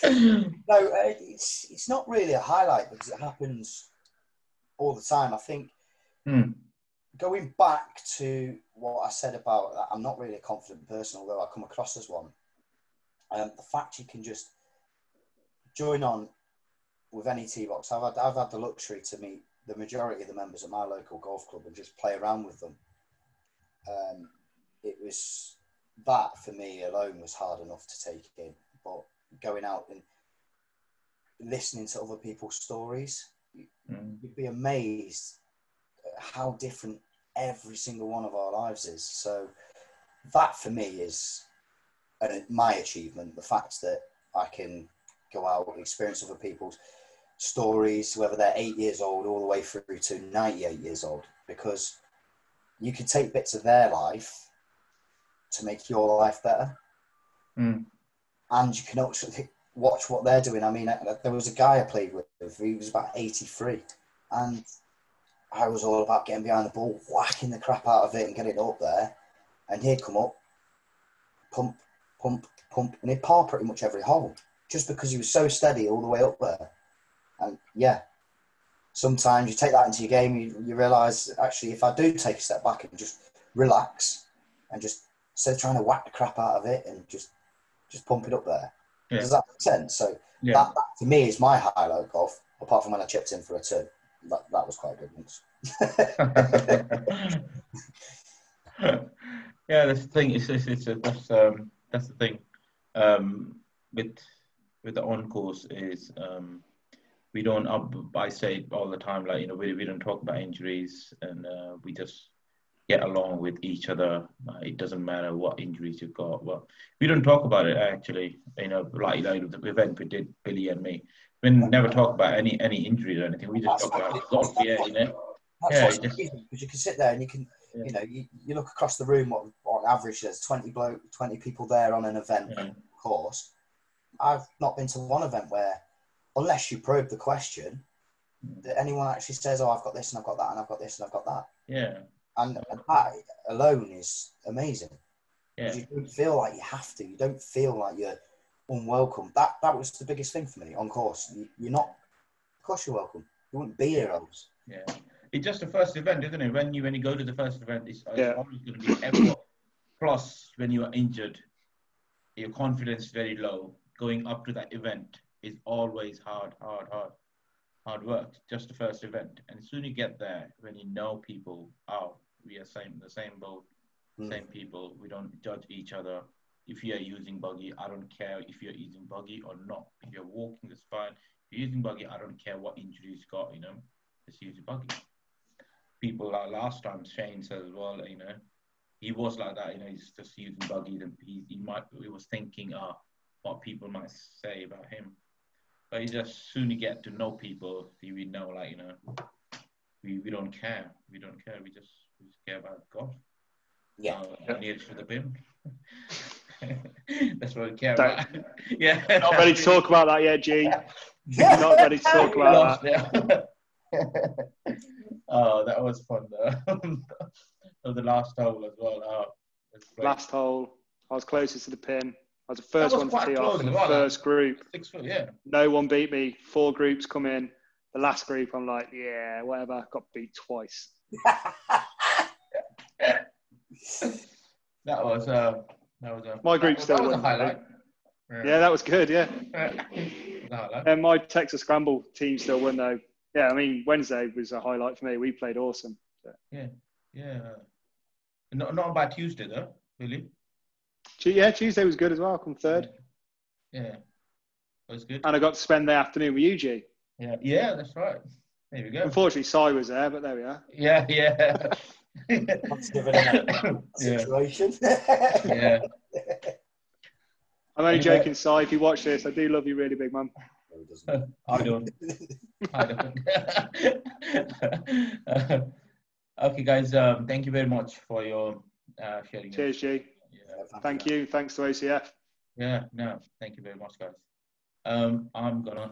Speaker 4: it's not really a highlight because it happens all the time. I think going back to what I said about that, I'm not really a confident person, although I come across as one. The fact you can just join on with any tee box. I've had the luxury to meet the majority of the members at my local golf club and just play around with them. It was that for me alone was hard enough to take in, but going out and listening to other people's stories, you'd be amazed at how different every single one of our lives is. So that for me is my achievement, the fact that I can go out and experience other people's stories, whether they're 8 years old all the way through to 98 years old, because you can take bits of their life to make your life better. And you can actually watch what they're doing. I mean, there was a guy I played with, he was about 83, and I was all about getting behind the ball, whacking the crap out of it and getting it up there, and he'd come up, pump, pump, pump, and he'd par pretty much every hole, just because he was so steady all the way up there. And sometimes you take that into your game, you realise, actually, if I do take a step back and just relax and just, instead of trying to whack the crap out of it and just pump it up there. Does that make sense? So that to me is my highlight of golf, apart from when I chipped in for a 2. That was quite good once.
Speaker 1: That's the thing. That's the thing. With the on course is we don't. I say all the time, like, we don't talk about injuries, and we just get along with each other. It doesn't matter what injuries you've got. Well, we don't talk about it actually. Like the event we did, Billy and me. We never talk about any injuries or anything. We just talk about golf.
Speaker 4: That's amazing, because you can sit there and you can, you look across the room. What on average there's 20 people there on an event course. I've not been to one event where, unless you probe the question, that anyone actually says, "Oh, I've got this and I've got that and I've got this and I've got that." And that alone is amazing. You don't feel like you have to. You don't feel like you're unwelcome. That was the biggest thing for me on course. You're not. Of course, you're welcome. You wouldn't be here else. It's
Speaker 1: just the first event, isn't it? When you go to the first event, it's always going to be everyone. plus when you are injured, your confidence is very low. Going up to that event is always hard work, just the first event. And as soon as you get there, when you know people, oh, we are the same boat, same people, we don't judge each other. If you're using buggy, I don't care if you're using buggy or not. If you're walking, that's fine. If you're using buggy, I don't care what injuries you got, you know, just use your buggy. People like last time, Shane said as well, you know, he was like that, you know, he's just using buggy, and he was thinking, what people might say about him. But you just soon you get to know people, we know, like, you know, we don't care. We don't care. We just care about God.
Speaker 4: Yeah.
Speaker 1: Nearest to the bin. That's what we care about. Yeah.
Speaker 3: Not ready to talk about that yet, G. Not ready to talk about that.
Speaker 1: Oh, that was fun though. The last hole as well. Oh,
Speaker 3: last hole, I was closest to the pin. I was the first one to tee off in the
Speaker 1: well,
Speaker 3: first group.
Speaker 1: 6 foot, yeah.
Speaker 3: No one beat me. 4 groups come in. The last group, I'm like, yeah, whatever. Got beat twice.
Speaker 1: That was
Speaker 3: my group still won.
Speaker 1: A highlight.
Speaker 3: Yeah, that was good. Yeah. And my Texas Scramble team still won though. Yeah, I mean Wednesday was a highlight for me. We played awesome. So.
Speaker 1: Yeah. Not by Tuesday though, really.
Speaker 3: Yeah, Tuesday was good as well. Come third.
Speaker 1: Yeah, that was good.
Speaker 3: And I got to spend the afternoon with you, G.
Speaker 1: Yeah, that's right. There we go.
Speaker 3: Unfortunately, Si was there, but there we are.
Speaker 1: Yeah.
Speaker 3: Situation.
Speaker 1: Yeah.
Speaker 3: I'm only joking, Si. If you watch this, I do love you, really, big man.
Speaker 1: I don't. Okay, guys. Thank you very much for your sharing.
Speaker 3: Cheers, G. Yeah, thank you. Thanks to OCF.
Speaker 1: Yeah. No. Thank you very much, guys. I'm gonna.